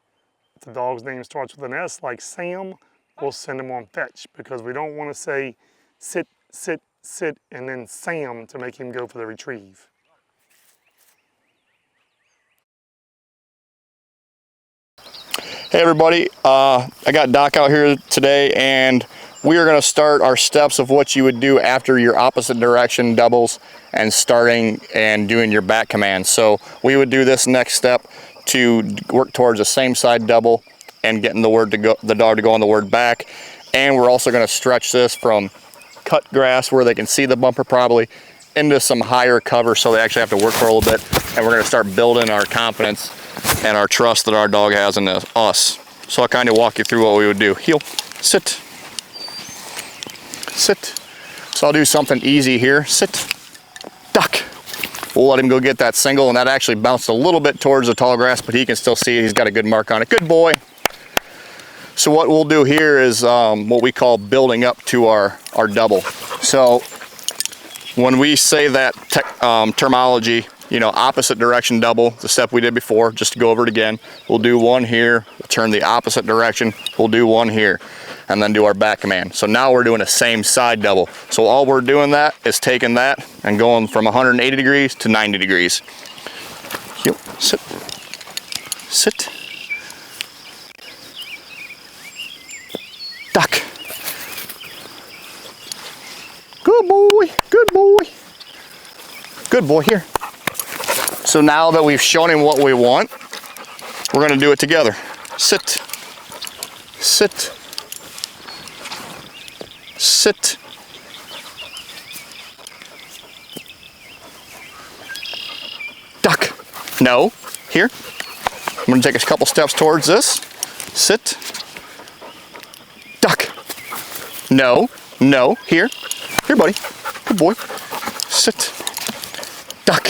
[SPEAKER 2] if the dog's name starts with an S, like Sam, we'll send him on fetch, because we don't want to say sit, sit, sit, and then Sam to make him go for the retrieve.
[SPEAKER 1] Hey everybody, I got Doc out here today, and we are going to start our steps of what you would do after your opposite direction doubles and starting and doing your back command. So we would do this next step to work towards the same side double and getting the dog to go on the word back. And we're also going to stretch this from cut grass where they can see the bumper probably into some higher cover, so they actually have to work for a little bit. And we're going to start building our confidence and our trust that our dog has in us. So I'll kind of walk you through what we would do. Heel, sit, sit. So I'll do something easy here. Sit, duck. We'll let him go get that single, and that actually bounced a little bit towards the tall grass, but he can still see it. He's got a good mark on it. Good boy. So what we'll do here is what we call building up to our double. So when we say that terminology, you know, opposite direction double, the step we did before, just to go over it again, we'll do one here, we'll turn the opposite direction, we'll do one here, and then do our back command. So now we're doing a same side double. So all we're doing that is taking that and going from 180 degrees to 90 degrees. Heel, sit, sit, duck. Good boy, good boy. Good boy, here. So now that we've shown him what we want, we're going to do it together. Sit, sit, sit, duck. No, here. I'm going to take a couple steps towards this. Sit, duck. No, no, here. Here, buddy. Good boy. Sit, duck.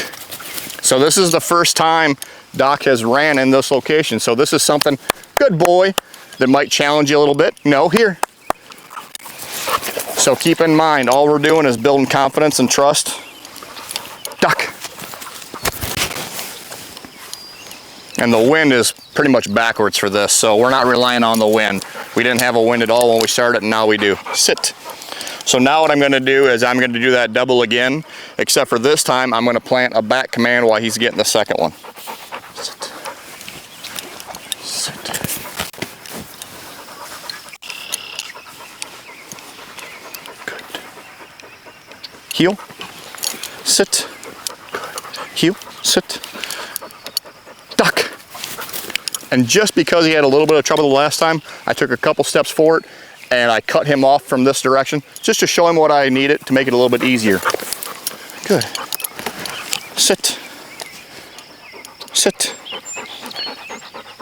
[SPEAKER 1] So this is the first time Doc has ran in this location. So this is something, good boy, that might challenge you a little bit. No, here. So keep in mind, all we're doing is building confidence and trust. Duck. And the wind is pretty much backwards for this, so we're not relying on the wind. We didn't have a wind at all when we started, and now we do. Sit. So now what I'm going to do is I'm going to do that double again, except for this time I'm going to plant a back command while he's getting the second one. Sit. Sit. Good. Heel. Sit. Good. Heel. Sit. Duck. And just because he had a little bit of trouble the last time, I took a couple steps forward and I cut him off from this direction just to show him what I needed to make it a little bit easier. Good. Sit. Sit.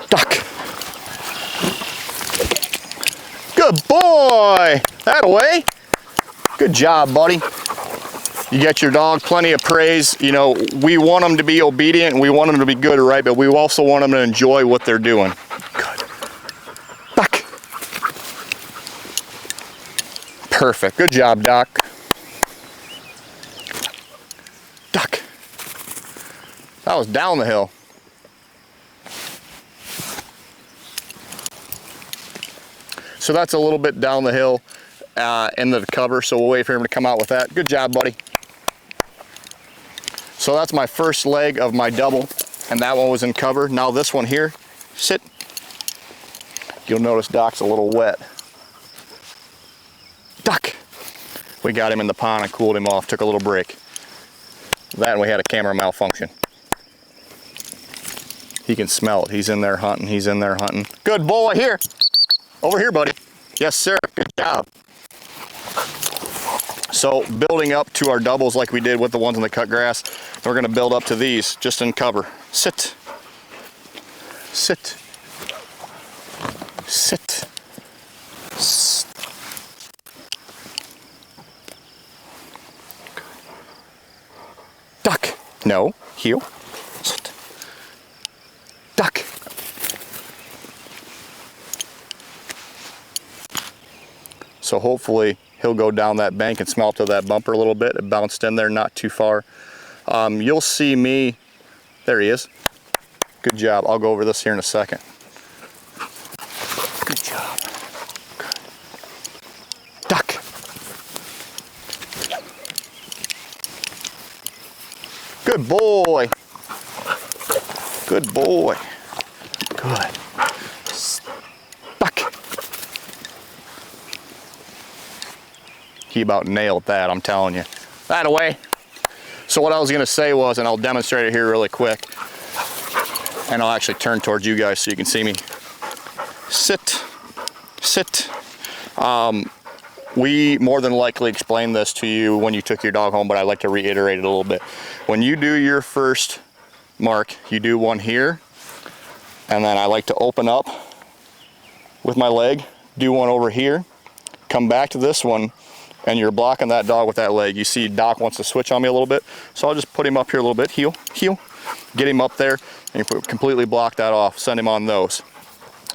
[SPEAKER 1] Duck. Good boy. That away. Good job, buddy. You get your dog plenty of praise. You know, we want them to be obedient and we want them to be good, right? But we also want them to enjoy what they're doing. Good. Back. Perfect. Good job, Doc. Duck. That was down the hill. So that's a little bit down the hill into the cover, so we'll wait for him to come out with that. Good job, buddy. So that's my first leg of my double, and that one was in cover. Now this one here, sit. You'll notice Doc's a little wet. Duck. We got him in the pond and cooled him off, took a little break. That and we had a camera malfunction. He can smell it. He's in there hunting, he's in there hunting. Good boy, here. Over here, buddy. Yes, sir, good job. So building up to our doubles like we did with the ones in the cut grass, we're gonna build up to these just in cover. Sit, sit, sit, sit. Duck, no, heel, sit, duck. So hopefully he'll go down that bank and smell to that bumper a little bit. It bounced in there not too far. You'll see me, there he is. Good job, I'll go over this here in a second. Good job. Good. Duck. Good boy. Good boy. Good. Duck. He about nailed that, I'm telling you. That away. So what I was gonna say was, and I'll demonstrate it here really quick, and I'll actually turn towards you guys so you can see me. Sit, sit. We more than likely explained this to you when you took your dog home, but I'd like to reiterate it a little bit. When you do your first mark, you do one here, and then I like to open up with my leg, do one over here, come back to this one, and you're blocking that dog with that leg. You see Doc wants to switch on me a little bit, so I'll just put him up here a little bit, heel, heel, get him up there, and you completely block that off, send him on those.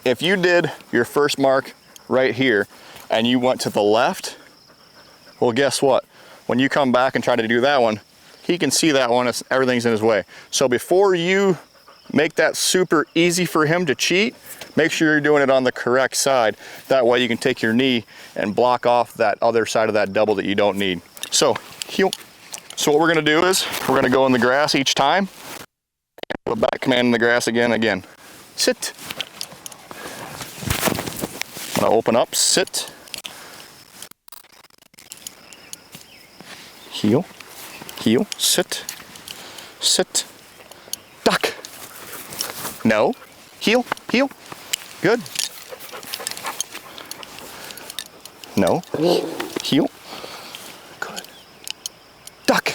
[SPEAKER 1] If you did your first mark right here, and you went to the left, well, guess what? When you come back and try to do that one, he can see that one, everything's in his way. So before you make that super easy for him to cheat, make sure you're doing it on the correct side. That way you can take your knee and block off that other side of that double that you don't need. So, heel. So what we're gonna do is, we're gonna go in the grass each time, and put back command in the grass again. Sit. I'm gonna open up, sit. Heel, heel, sit, sit, duck. No, heel, heel, good. No, heel, good. Duck.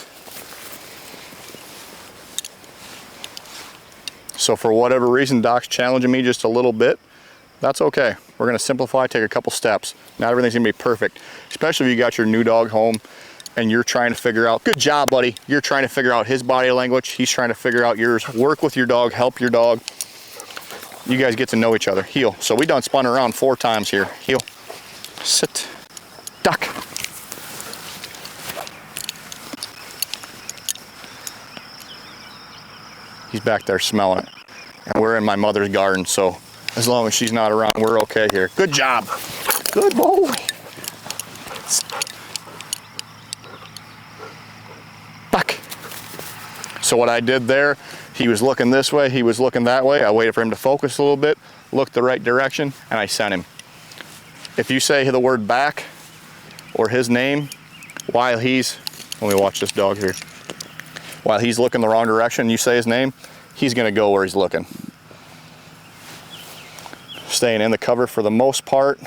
[SPEAKER 1] So for whatever reason, Doc's challenging me just a little bit. That's okay. We're gonna simplify, take a couple steps. Not everything's gonna be perfect, especially if you got your new dog home and you're trying to figure out, good job, buddy. You're trying to figure out his body language. He's trying to figure out yours. Work with your dog, help your dog. You guys get to know each other. Heel. So we done spun around 4 times here. Heel, sit, duck. He's back there smelling it. And we're in my mother's garden, so as long as she's not around, we're okay here. Good job. Good boy. Duck. So what I did there, he was looking this way, he was looking that way. I waited for him to focus a little bit, looked the right direction, and I sent him. If you say the word back or his name while he's, let me watch this dog here. While he's looking the wrong direction, you say his name, he's gonna go where he's looking. Staying in the cover for the most part.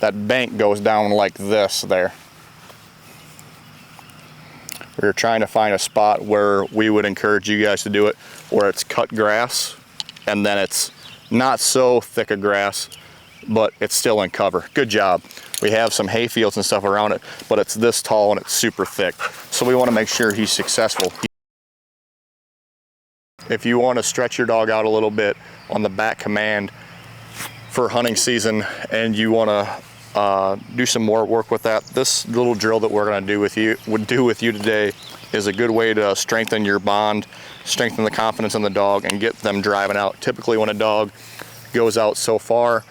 [SPEAKER 1] That bank goes down like this there. We're trying to find a spot where we would encourage you guys to do it, where it's cut grass, and then it's not so thick a grass, but it's still in cover. Good job. We have some hay fields and stuff around it, but it's this tall and it's super thick. So we want to make sure he's successful. If you want to stretch your dog out a little bit on the back command for hunting season and you want to do some more work with that, this little drill that we're going to do with you today is a good way to strengthen your bond, strengthen the confidence in the dog, and get them driving out. Typically when a dog goes out so far,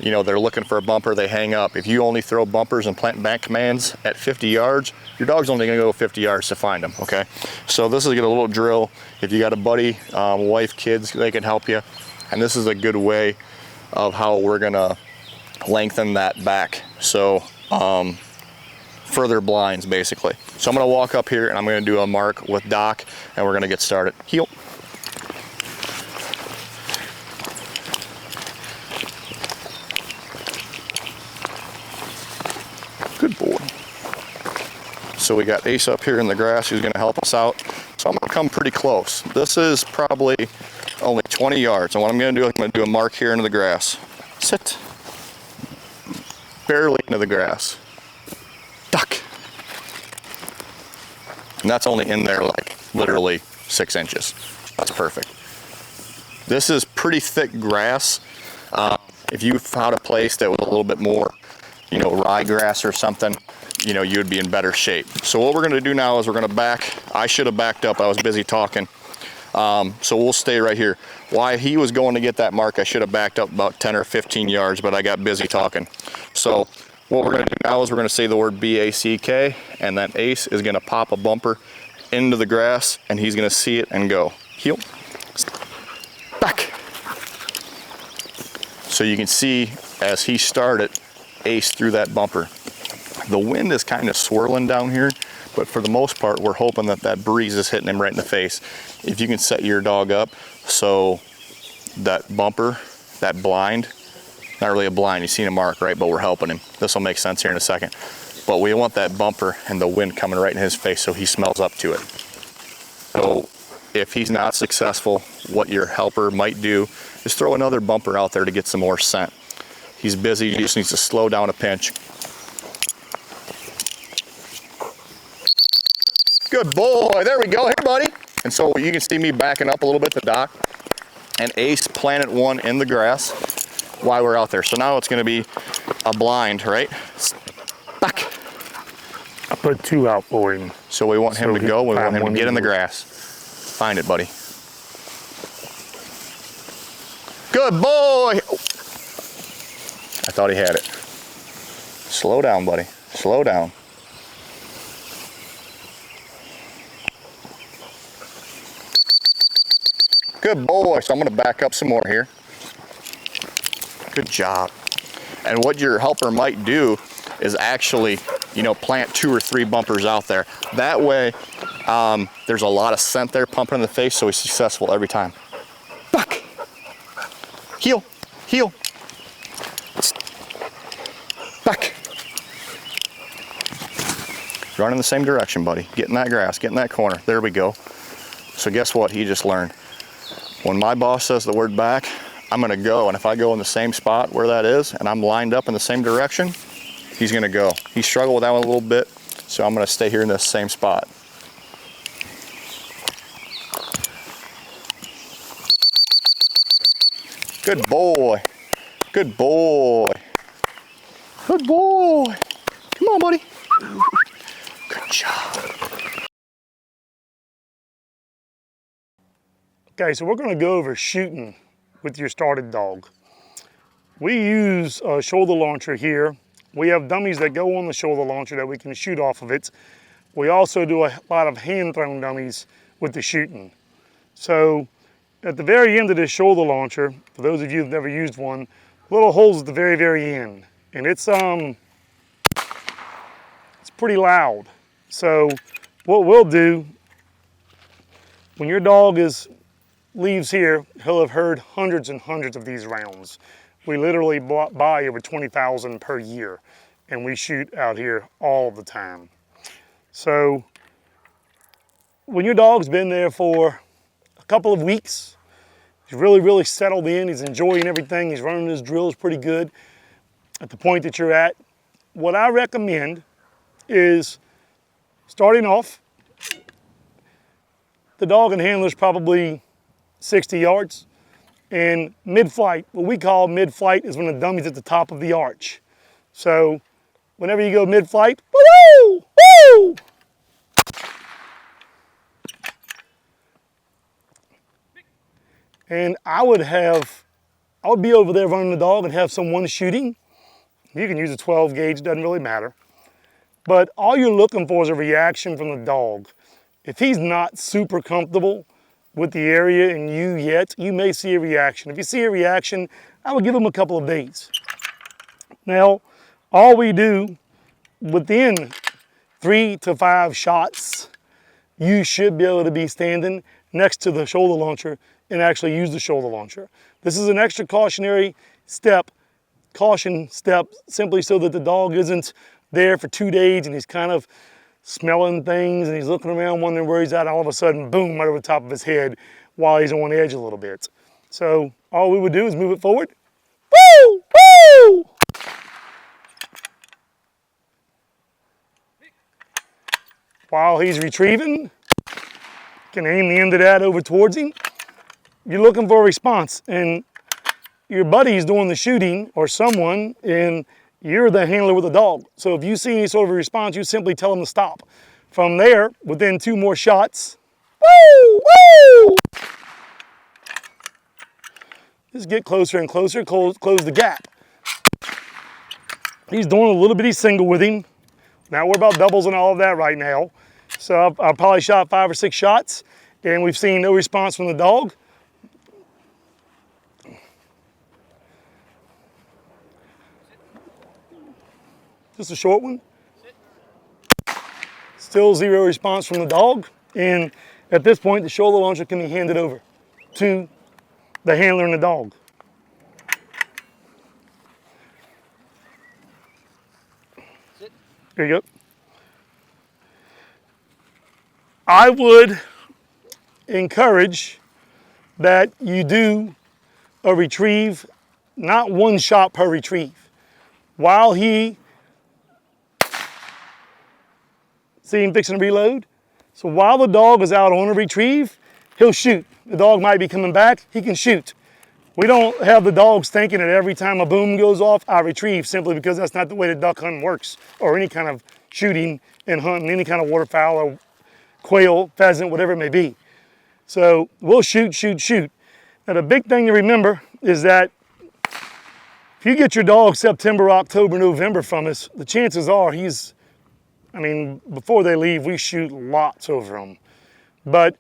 [SPEAKER 1] you know, they're looking for a bumper, they hang up. If you only throw bumpers and plant back commands at 50 yards, your dog's only gonna go 50 yards to find them, okay? So this is a little drill. If you got a buddy, wife, kids, they can help you. And this is a good way of how we're gonna lengthen that back. So further blinds basically. So I'm gonna walk up here and I'm gonna do a mark with Doc and we're gonna get started. Heel. Good boy. So we got Ace up here in the grass who's gonna help us out. So I'm gonna come pretty close. This is probably only 20 yards. And what I'm gonna do is I'm gonna do a mark here into the grass. Sit. Barely into the grass. Duck. And that's only in there like literally 6 inches. That's perfect. This is pretty thick grass. If you found a place that was a little bit more, you know, ryegrass or something, you know, you would be in better shape. So what we're gonna do now is we're gonna back. I should have backed up, I was busy talking. So we'll stay right here. While he was going to get that mark, I should have backed up about 10 or 15 yards, but I got busy talking. So what we're gonna do now is we're gonna say the word B-A-C-K, and then Ace is gonna pop a bumper into the grass, and he's gonna see it and go, heel, back. So you can see as he started, Ace threw that bumper. The wind is kind of swirling down here, but for the most part, we're hoping that that breeze is hitting him right in the face. If you can set your dog up so that bumper, that blind, not really a blind, you've seen a mark, right? But we're helping him. This will make sense here in a second. But we want that bumper and the wind coming right in his face so he smells up to it. So if he's not successful, what your helper might do is throw another bumper out there to get some more scent. He's busy, he just needs to slow down a pinch. Good boy, there we go, here buddy. And so you can see me backing up a little bit to Doc, and Ace planted one in the grass while we're out there. So now it's gonna be a blind, right? Back.
[SPEAKER 2] I put 2 out for him.
[SPEAKER 1] So we want him to go, we want him to get in the grass. Find it, buddy. Good boy. I thought he had it. Slow down, buddy, slow down. Good boy, so I'm gonna back up some more here. Good job. And what your helper might do is actually, you know, plant 2 or 3 bumpers out there. That way, there's a lot of scent there pumping in the face, so he's successful every time. Back. Heel, heel. Back. Run in the same direction, buddy. Get in that grass, get in that corner. There we go. So guess what he just learned? When my boss says the word back, I'm gonna go, and if I go in the same spot where that is, and I'm lined up in the same direction, he's gonna go. He struggled with that one a little bit, so I'm gonna stay here in this same spot. Good boy, good boy, good boy. Come on, buddy. Good job.
[SPEAKER 2] Okay, so we're gonna go over shooting with your started dog. We use a shoulder launcher here. We have dummies that go on the shoulder launcher that we can shoot off of it. We also do a lot of hand-thrown dummies with the shooting. So at the very end of this shoulder launcher, for those of you who've never used one, little holes at the very, very end. And it's pretty loud. So what we'll do, when your dog leaves here, he'll have heard hundreds and hundreds of these rounds. We literally buy over 20,000 per year, and we shoot out here all the time. So when your dog's been there for a couple of weeks, he's really, really settled in, he's enjoying everything, he's running his drills pretty good at the point that you're at, what I recommend is starting off, the dog and handler's probably 60 yards, and mid-flight, what we call mid-flight is when the dummy's at the top of the arch. So whenever you go mid-flight, woo, woo, and I would be over there running the dog and have someone shooting. You can use a 12 gauge, doesn't really matter. But all you're looking for is a reaction from the dog. If he's not super comfortable with the area and you yet, you may see a reaction. If you see a reaction, I would give him a couple of days. Now, all we do, within 3 to 5 shots, you should be able to be standing next to the shoulder launcher and actually use the shoulder launcher. This is an extra cautionary step, caution step, simply so that the dog isn't there for 2 days and he's kind of smelling things and he's looking around wondering where he's at, all of a sudden, boom, right over the top of his head while he's on edge a little bit. So all we would do is move it forward. Woo! Woo! While he's retrieving, can aim the end of that over towards him. You're looking for a response, and your buddy's doing the shooting or someone, and you're the handler with the dog. So if you see any sort of a response, you simply tell them to stop. From there, within 2 more shots, woo, woo! Just get closer and closer, close the gap. He's doing a little bitty single with him. Not worry about doubles and all of that right now. So I've probably shot 5 or 6 shots, and we've seen no response from the dog. Just a short one. Still 0 response from the dog. And at this point, the shoulder launcher can be handed over to the handler and the dog. There you go. I would encourage that you do a retrieve, not 1 shot per retrieve. While he, see him fixing to reload? So while the dog is out on a retrieve, he'll shoot. The dog might be coming back, he can shoot. We don't have the dogs thinking that every time a boom goes off, I retrieve, simply because that's not the way the duck hunting works, or any kind of shooting and hunting, any kind of waterfowl or quail, pheasant, whatever it may be. So we'll shoot, shoot, shoot. Now the big thing to remember is that if you get your dog September, October, November from us, the chances are before they leave, we shoot lots over them. But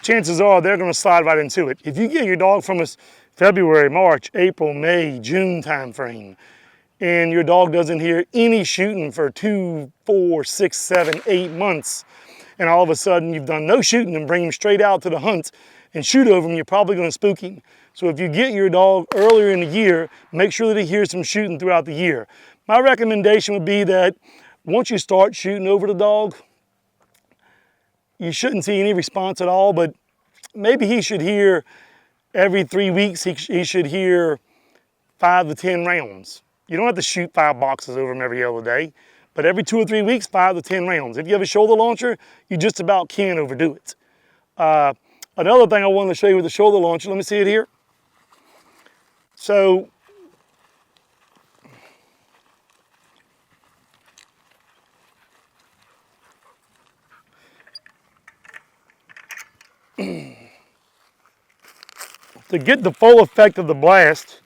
[SPEAKER 2] chances are they're gonna slide right into it. If you get your dog from us February, March, April, May, June time frame, and your dog doesn't hear any shooting for 2, 4, 6, 7, 8 months, and all of a sudden you've done no shooting and bring him straight out to the hunt and shoot over him, you're probably gonna spook him. So if you get your dog earlier in the year, make sure that he hears some shooting throughout the year. My recommendation would be that once you start shooting over the dog, you shouldn't see any response at all, but maybe he should hear every 3 weeks, he should hear 5 to 10 rounds. You don't have to shoot 5 boxes over him every other day, but every 2 or 3 weeks, 5 to 10 rounds. If you have a shoulder launcher, you just about can't overdo it. Another thing I wanted to show you with the shoulder launcher, let me see it here. So, to get the full effect of the blast,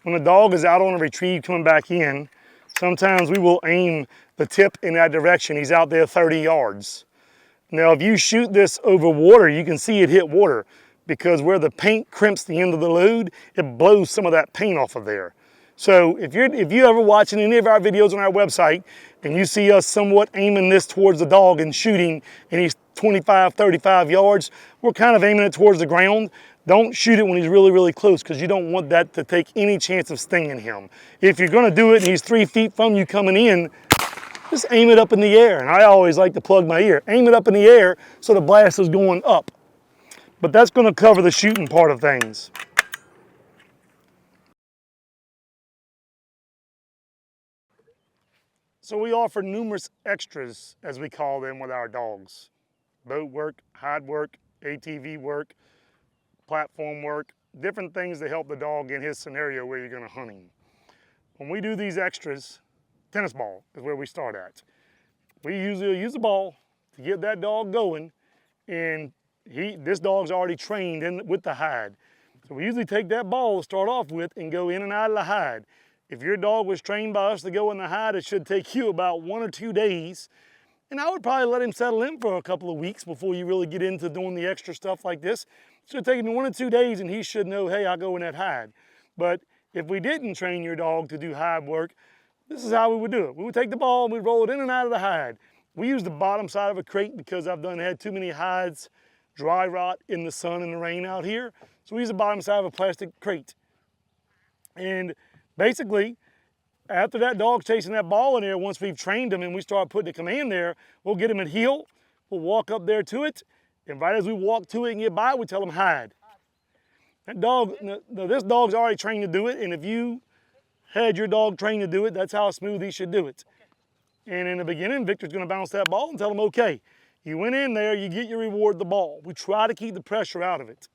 [SPEAKER 2] when the dog is out on a retrieve coming back in, sometimes we will aim the tip in that direction. He's out there 30 yards. Now, if you shoot this over water, you can see it hit water, because where the paint crimps the end of the load, it blows some of that paint off of there. So if you ever watching any of our videos on our website and you see us somewhat aiming this towards the dog and shooting, and he's 25, 35 yards, we're kind of aiming it towards the ground. Don't shoot it when he's really, really close, because you don't want that to take any chance of stinging him. If you're gonna do it and he's 3 feet from you coming in, just aim it up in the air. And I always like to plug my ear. Aim it up in the air so the blast is going up. But that's gonna cover the shooting part of things. So we offer numerous extras, as we call them, with our dogs. Boat work, hide work, ATV work, platform work, different things to help the dog in his scenario where you're gonna hunt him. When we do these extras, tennis ball is where we start at. We usually use a ball to get that dog going, and this dog's already trained with the hide. So we usually take that ball to start off with and go in and out of the hide. If your dog was trained by us to go in the hide, it should take you about 1 or 2 days. And I would probably let him settle in for a couple of weeks before you really get into doing the extra stuff like this. It should take him 1 or 2 days, and he should know, hey, I'll go in that hide. But if we didn't train your dog to do hide work, this is how we would do it. We would take the ball and we'd roll it in and out of the hide. We use the bottom side of a crate because I've had too many hides dry rot in the sun and the rain out here. So we use the bottom side of a plastic crate. And basically, after that dog's chasing that ball in there, once we've trained him and we start putting the command there, we'll get him at heel, we'll walk up there to it, and right as we walk to it and get by it, we tell him hide. That dog, this dog's already trained to do it, and if you had your dog trained to do it, that's how smooth he should do it. And in the beginning, Victor's gonna bounce that ball and tell him, okay, you went in there, you get your reward, the ball. We try to keep the pressure out of it.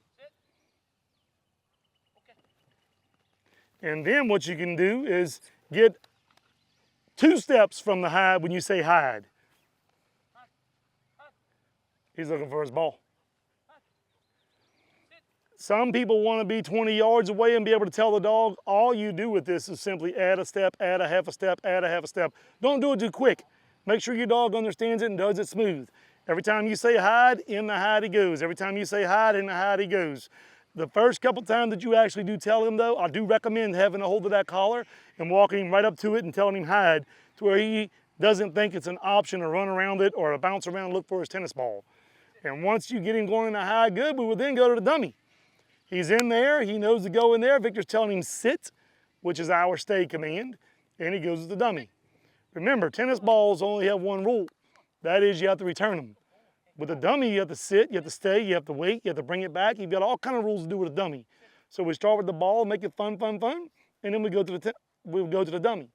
[SPEAKER 2] And then what you can do is get 2 steps from the hide when you say hide. He's looking for his ball. Some people want to be 20 yards away and be able to tell the dog. All you do with this is simply add a step, add a half a step, add a half a step. Don't do it too quick. Make sure your dog understands it and does it smooth. Every time you say hide, in the hide he goes. Every time you say hide, in the hide he goes. The first couple times that you actually do tell him though, I do recommend having a hold of that collar and walking right up to it and telling him hide, to where he doesn't think it's an option to run around it or to bounce around and look for his tennis ball. And once you get him going in the hide good, we will then go to the dummy. He's in there, he knows to go in there. Victor's telling him sit, which is our stay command, and he goes to the dummy. Remember, tennis balls only have one rule. That is, you have to return them. With a dummy, you have to sit, you have to stay, you have to wait, you have to bring it back. You've got all kind of rules to do with a dummy. So we start with the ball, make it fun, fun, fun, and then we go to the dummy.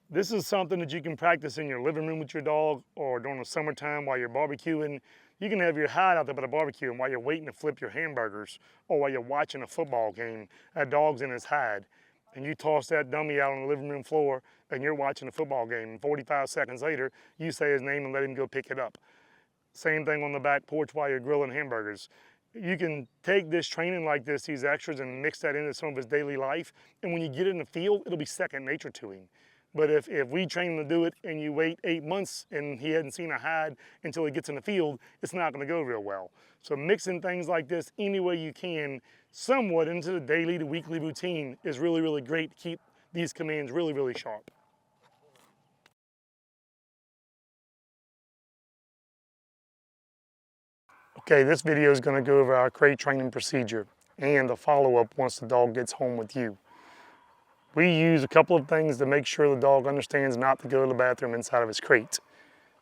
[SPEAKER 2] This is something that you can practice in your living room with your dog, or during the summertime while you're barbecuing. You can have your hide out there by the barbecue, and while you're waiting to flip your hamburgers, or while you're watching a football game, that dog's in his hide. And you toss that dummy out on the living room floor, and you're watching a football game. And 45 seconds later, you say his name and let him go pick it up. Same thing on the back porch while you're grilling hamburgers. You can take this training like this, these extras, and mix that into some of his daily life. And when you get in the field, it'll be second nature to him. But if we train him to do it and you wait 8 months and he hadn't seen a hide until he gets in the field, it's not going to go real well. So mixing things like this any way you can, somewhat into the daily to weekly routine, is really, really great to keep these commands really, really sharp. Okay, this video is going to go over our crate training procedure and the follow-up once the dog gets home with you. We use a couple of things to make sure the dog understands not to go to the bathroom inside of his crate.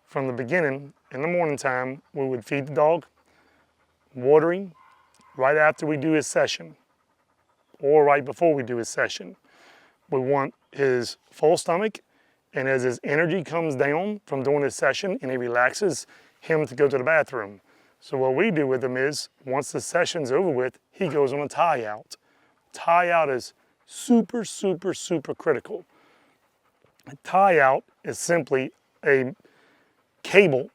[SPEAKER 2] From the beginning, in the morning time, we would feed the dog, watering, right after we do his session, or right before we do his session. We want his full stomach, and as his energy comes down from doing his session and he relaxes, him to go to the bathroom. So what we do with him is, once the session's over with, he goes on a tie out. Tie out is super, super, super critical. A tie out is simply a cable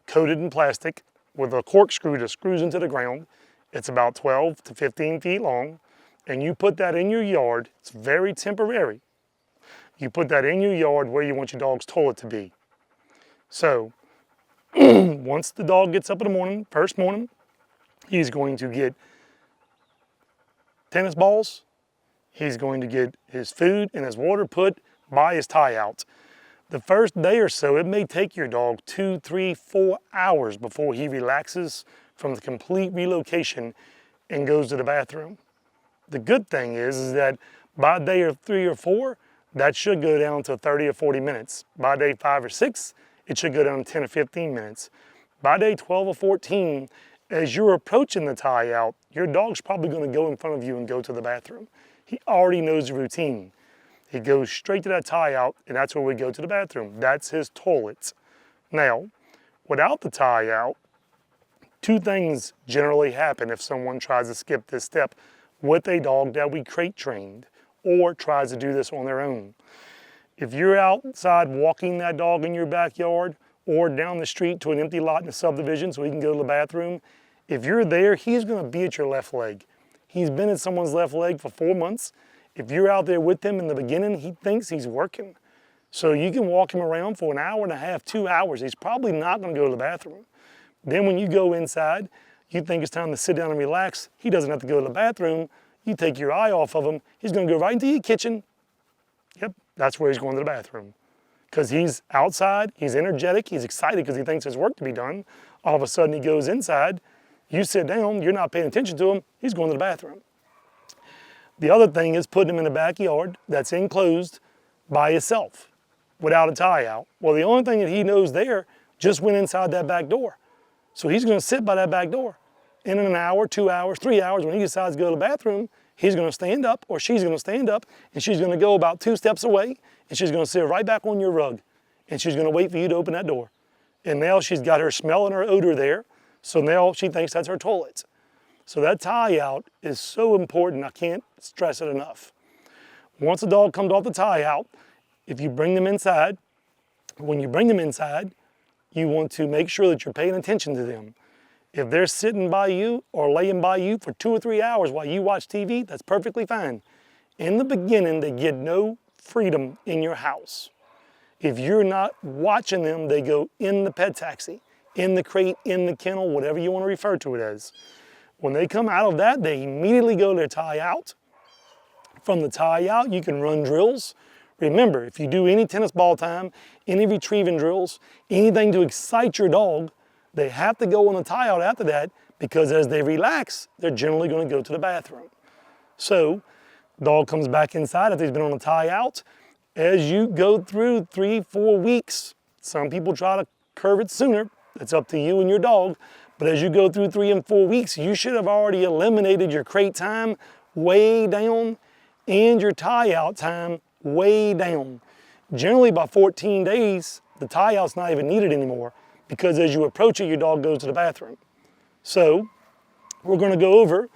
[SPEAKER 2] coated in plastic with a corkscrew that screws into the ground. It's about 12 to 15 feet long, and you put that in your yard. It's very temporary. You put that in your yard where you want your dog's toilet to be. So once the dog gets up in the morning, first morning, he's going to get tennis balls. He's going to get his food and his water put by his tie out. The first day or so, it may take your dog 2, 3, 4 hours before he relaxes from the complete relocation and goes to the bathroom. The good thing is that by day 3 or 4, that should go down to 30 or 40 minutes. By day 5 or 6, it should go down to 10 or 15 minutes. By day 12 or 14, as you're approaching the tie out, your dog's probably going to go in front of you and go to the bathroom. He already knows the routine. He goes straight to that tie out, and that's where we go to the bathroom. That's his toilet. Now, without the tie out, 2 things generally happen if someone tries to skip this step with a dog that we crate trained or tries to do this on their own. If you're outside walking that dog in your backyard or down the street to an empty lot in a subdivision so he can go to the bathroom, if you're there, he's going to be at your left leg. He's been at someone's left leg for 4 months. If you're out there with him in the beginning, he thinks he's working. So you can walk him around for an hour and a half, 2 hours. He's probably not going to go to the bathroom. Then when you go inside, you think it's time to sit down and relax. He doesn't have to go to the bathroom. You take your eye off of him. He's going to go right into your kitchen. Yep, that's where he's going to the bathroom. Because he's outside, he's energetic, he's excited because he thinks there's work to be done. All of a sudden he goes inside. You sit down, you're not paying attention to him, he's going to the bathroom. The other thing is putting him in the backyard that's enclosed by himself without a tie out. Well, the only thing that he knows there just went inside that back door. So he's going to sit by that back door. And in an hour, 2 hours, 3 hours, when he decides to go to the bathroom, he's going to stand up, or she's going to stand up, and she's going to go about 2 steps away, and she's going to sit right back on your rug, and she's going to wait for you to open that door. And now she's got her smell and her odor there, so now she thinks that's her toilet. So that tie out is so important. I can't stress it enough. Once a dog comes off the tie out, if you bring them inside, when you bring them inside, you want to make sure that you're paying attention to them. If they're sitting by you or laying by you for 2 or 3 hours while you watch TV, that's perfectly fine. In the beginning, they get no freedom in your house. If you're not watching them, they go in the pet taxi, in the crate, in the kennel, whatever you want to refer to it as. When they come out of that, they immediately go to their tie out. From the tie out, you can run drills. Remember, if you do any tennis ball time, any retrieving drills, anything to excite your dog, they have to go on the tie out after that, because as they relax, they're generally going to go to the bathroom. So, dog comes back inside after he's been on a tie out. As you go through 3-4 weeks, some people try to curve it sooner. It's up to you and your dog. But as you go through 3 and 4 weeks, you should have already eliminated your crate time way down and your tie out time way down. Generally by 14 days, the tie out's not even needed anymore, because as you approach it, your dog goes to the bathroom. So we're going to go over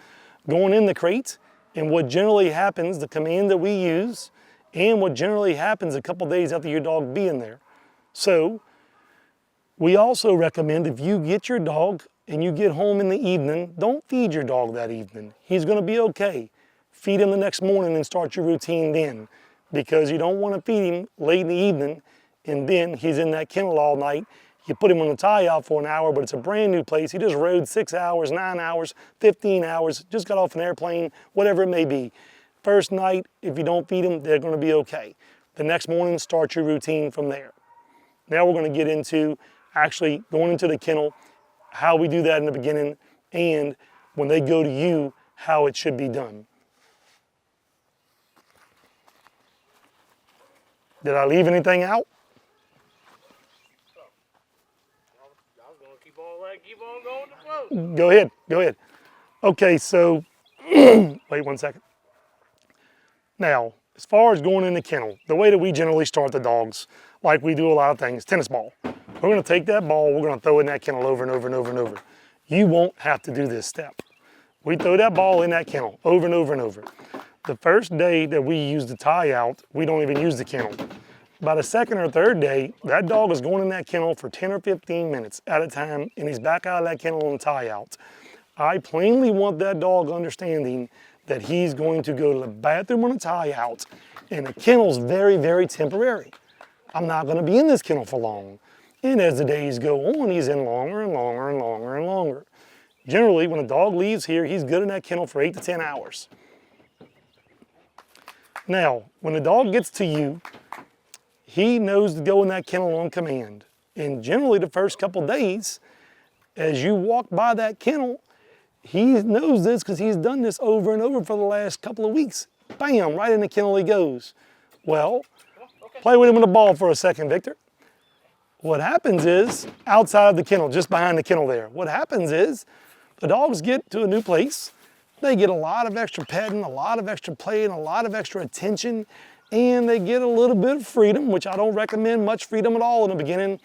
[SPEAKER 2] going in the crate and what generally happens, the command that we use, and what generally happens a couple days after your dog being there. So we also recommend, if you get your dog and you get home in the evening, don't feed your dog that evening. He's going to be okay. Feed him the next morning and start your routine then, because you don't want to feed him late in the evening and then he's in that kennel all night. You put him on the tie out for an hour, but it's a brand new place. He just rode 6 hours, 9 hours, 15 hours, just got off an airplane, whatever it may be. First night, if you don't feed them, they're going to be okay. The next morning, start your routine from there. Now we're going to get into actually going into the kennel, how we do that in the beginning, and when they go to you, how it should be done. Did I leave anything out?
[SPEAKER 3] I was gonna keep on going to flow.
[SPEAKER 2] Go ahead. Okay, so, wait 1 second. Now, as far as going in the kennel, the way that we generally start the dogs, like we do a lot of things, tennis ball. We're gonna take that ball, we're gonna throw it in that kennel over and over and over and over. You won't have to do this step. We throw that ball in that kennel over and over and over. The first day that we use the tie out, we don't even use the kennel. By the second or third day, that dog is going in that kennel for 10 or 15 minutes at a time, and he's back out of that kennel on the tie out. I plainly want that dog understanding that he's going to go to the bathroom on a tie out, and the kennel's very, very temporary. I'm not going to be in this kennel for long. And as the days go on, he's in longer and longer and longer and longer. Generally, when a dog leaves here, he's good in that kennel for 8 to 10 hours. Now, when the dog gets to you, he knows to go in that kennel on command. And generally the first couple days, as you walk by that kennel, he knows this because he's done this over and over for the last couple of weeks. Bam, right in the kennel he goes. Well, play with him with the ball for a second, Victor. What happens is, outside of the kennel, just behind the kennel there, what happens is the dogs get to a new place. They get a lot of extra petting, a lot of extra play, and a lot of extra attention, and they get a little bit of freedom, which I don't recommend much freedom at all in the beginning.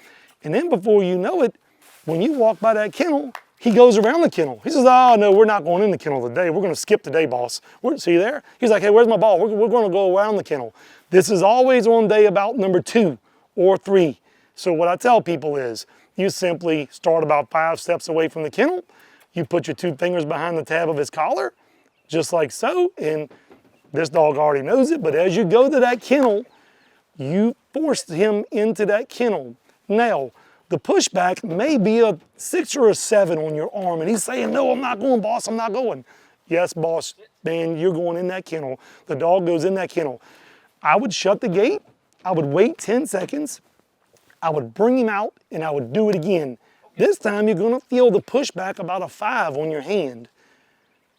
[SPEAKER 2] And then before you know it, when you walk by that kennel, he goes around the kennel. He says, oh no, we're not going in the kennel today. We're gonna skip today, boss. See there? He's like, hey, where's my ball? We're gonna go around the kennel. This is always on day about number 2 or 3. So what I tell people is, you simply start about 5 steps away from the kennel. You put your 2 fingers behind the tab of his collar, just like so, and this dog already knows it, but as you go to that kennel, you force him into that kennel. Now, the pushback may be a 6 or a 7 on your arm, and he's saying, no, I'm not going, boss, I'm not going. Yes, boss, man, you're going in that kennel. The dog goes in that kennel. I would shut the gate, I would wait 10 seconds, I would bring him out, and I would do it again. This time you're gonna feel the pushback about a 5 on your hand.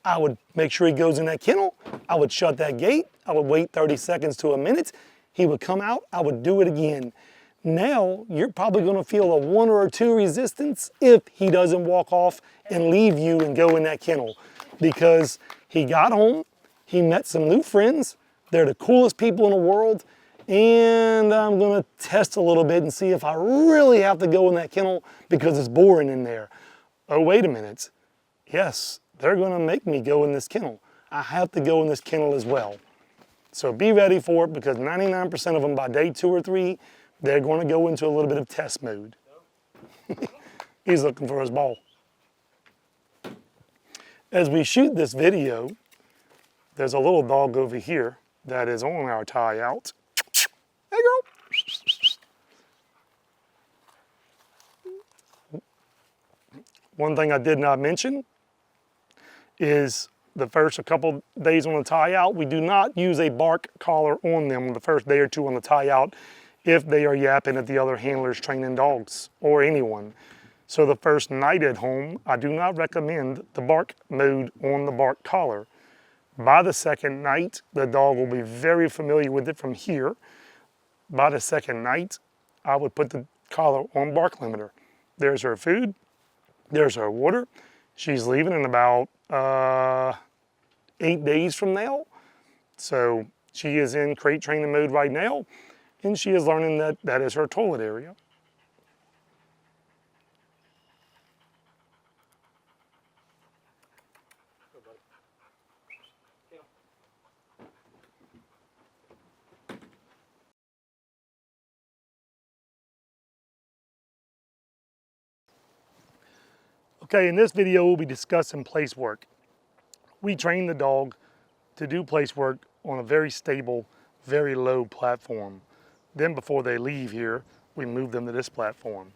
[SPEAKER 2] I would make sure he goes in that kennel, I would shut that gate, I would wait 30 seconds to a minute, he would come out, I would do it again. Now, you're probably gonna feel a 1 or 2 resistance if he doesn't walk off and leave you and go in that kennel. Because he got home, he met some new friends, they're the coolest people in the world, and I'm gonna test a little bit and see if I really have to go in that kennel because it's boring in there. Oh, wait a minute. Yes, they're gonna make me go in this kennel. I have to go in this kennel as well. So be ready for it, because 99% of them by day 2 or 3, they're gonna go into a little bit of test mode. He's looking for his ball. As we shoot this video, there's a little dog over here that is on our tie out. Hey girl. One thing I did not mention is the first couple days on the tie out, we do not use a bark collar on them the first day or 2 on the tie out if they are yapping at the other handlers training dogs or anyone. So the first night at home, I do not recommend the bark mode on the bark collar. By the second night, the dog will be very familiar with it from here. By the second night, I would put the collar on bark limiter. There's her food, there's her water. She's leaving in about 8 days from now. So she is in crate training mode right now, and she is learning that that is her toilet area. Okay, in this video, we'll be discussing place work. We train the dog to do place work on a very stable, very low platform. Then before they leave here, we move them to this platform.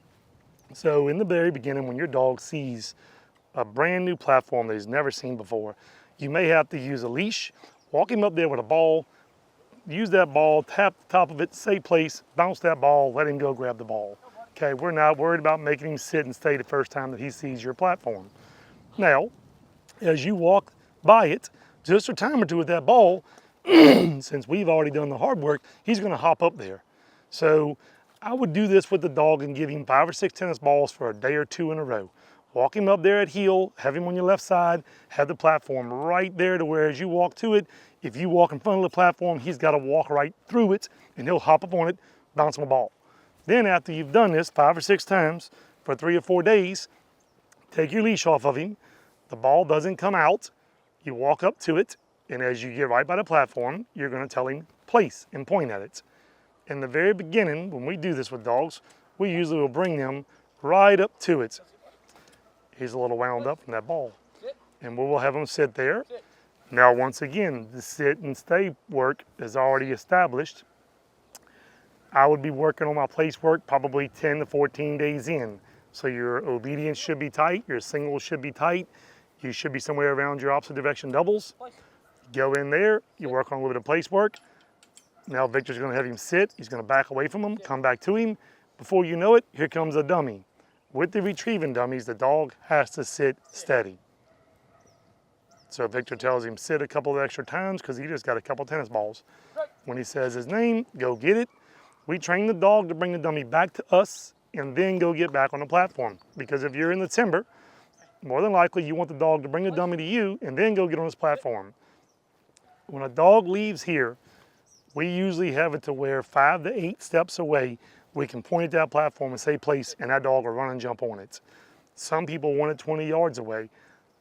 [SPEAKER 2] So in the very beginning, when your dog sees a brand new platform that he's never seen before, you may have to use a leash, walk him up there with a ball, use that ball, tap the top of it, say place, bounce that ball, let him go grab the ball. Okay, we're not worried about making him sit and stay the first time that he sees your platform. Now, as you walk by it, just a time or two with that ball, since we've already done the hard work, he's gonna hop up there. So I would do this with the dog and give him 5 or 6 tennis balls for a day or 2 in a row. Walk him up there at heel, have him on your left side, have the platform right there to where as you walk to it, if you walk in front of the platform, he's gotta walk right through it and he'll hop up on it, bounce him a ball. Then after you've done this 5 or 6 times for 3 or 4 days, take your leash off of him. The ball doesn't come out. You walk up to it, and as you get right by the platform, you're gonna tell him place and point at it. In the very beginning, when we do this with dogs, we usually will bring them right up to it. He's a little wound up from that ball. And we will have him sit there. Now, once again, the sit and stay work is already established. I would be working on my place work probably 10 to 14 days in. So your obedience should be tight, your singles should be tight, you should be somewhere around your opposite direction doubles. Go in there, you work on a little bit of place work. Now Victor's gonna have him sit, he's gonna back away from him, come back to him. Before you know it, here comes a dummy. With the retrieving dummies, the dog has to sit steady. So Victor tells him sit a couple of extra times because he just got a couple tennis balls. When he says his name, go get it. We train the dog to bring the dummy back to us and then go get back on the platform. Because if you're in the timber, more than likely you want the dog to bring the dummy to you and then go get on his platform. When a dog leaves here, we usually have it to where 5 to 8 steps away, we can point at that platform and say place, and that dog will run and jump on it. Some people want it 20 yards away.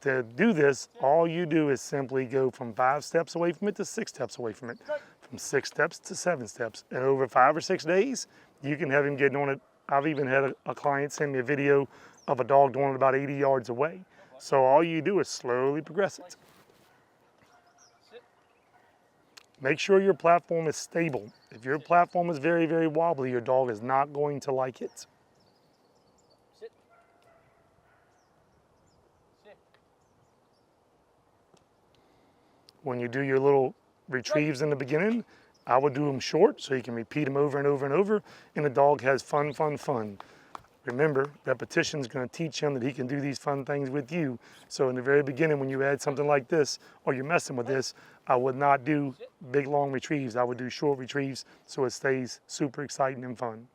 [SPEAKER 2] To do this, all you do is simply go from 5 steps away from it to 6 steps away from it. From 6 steps to 7 steps. And over 5 or 6 days, you can have him getting on it. I've even had a client send me a video of a dog doing it about 80 yards away. So all you do is slowly progress it. Make sure your platform is stable. If your platform is very, very wobbly, your dog is not going to like it. When you do your little retrieves in the beginning, I would do them short so you can repeat them over and over and over, and the dog has fun, fun, fun. Remember, repetition is going to teach him that he can do these fun things with you. So in the very beginning, when you add something like this, or you're messing with this, I would not do big, long retrieves. I would do short retrieves so it stays super exciting and fun.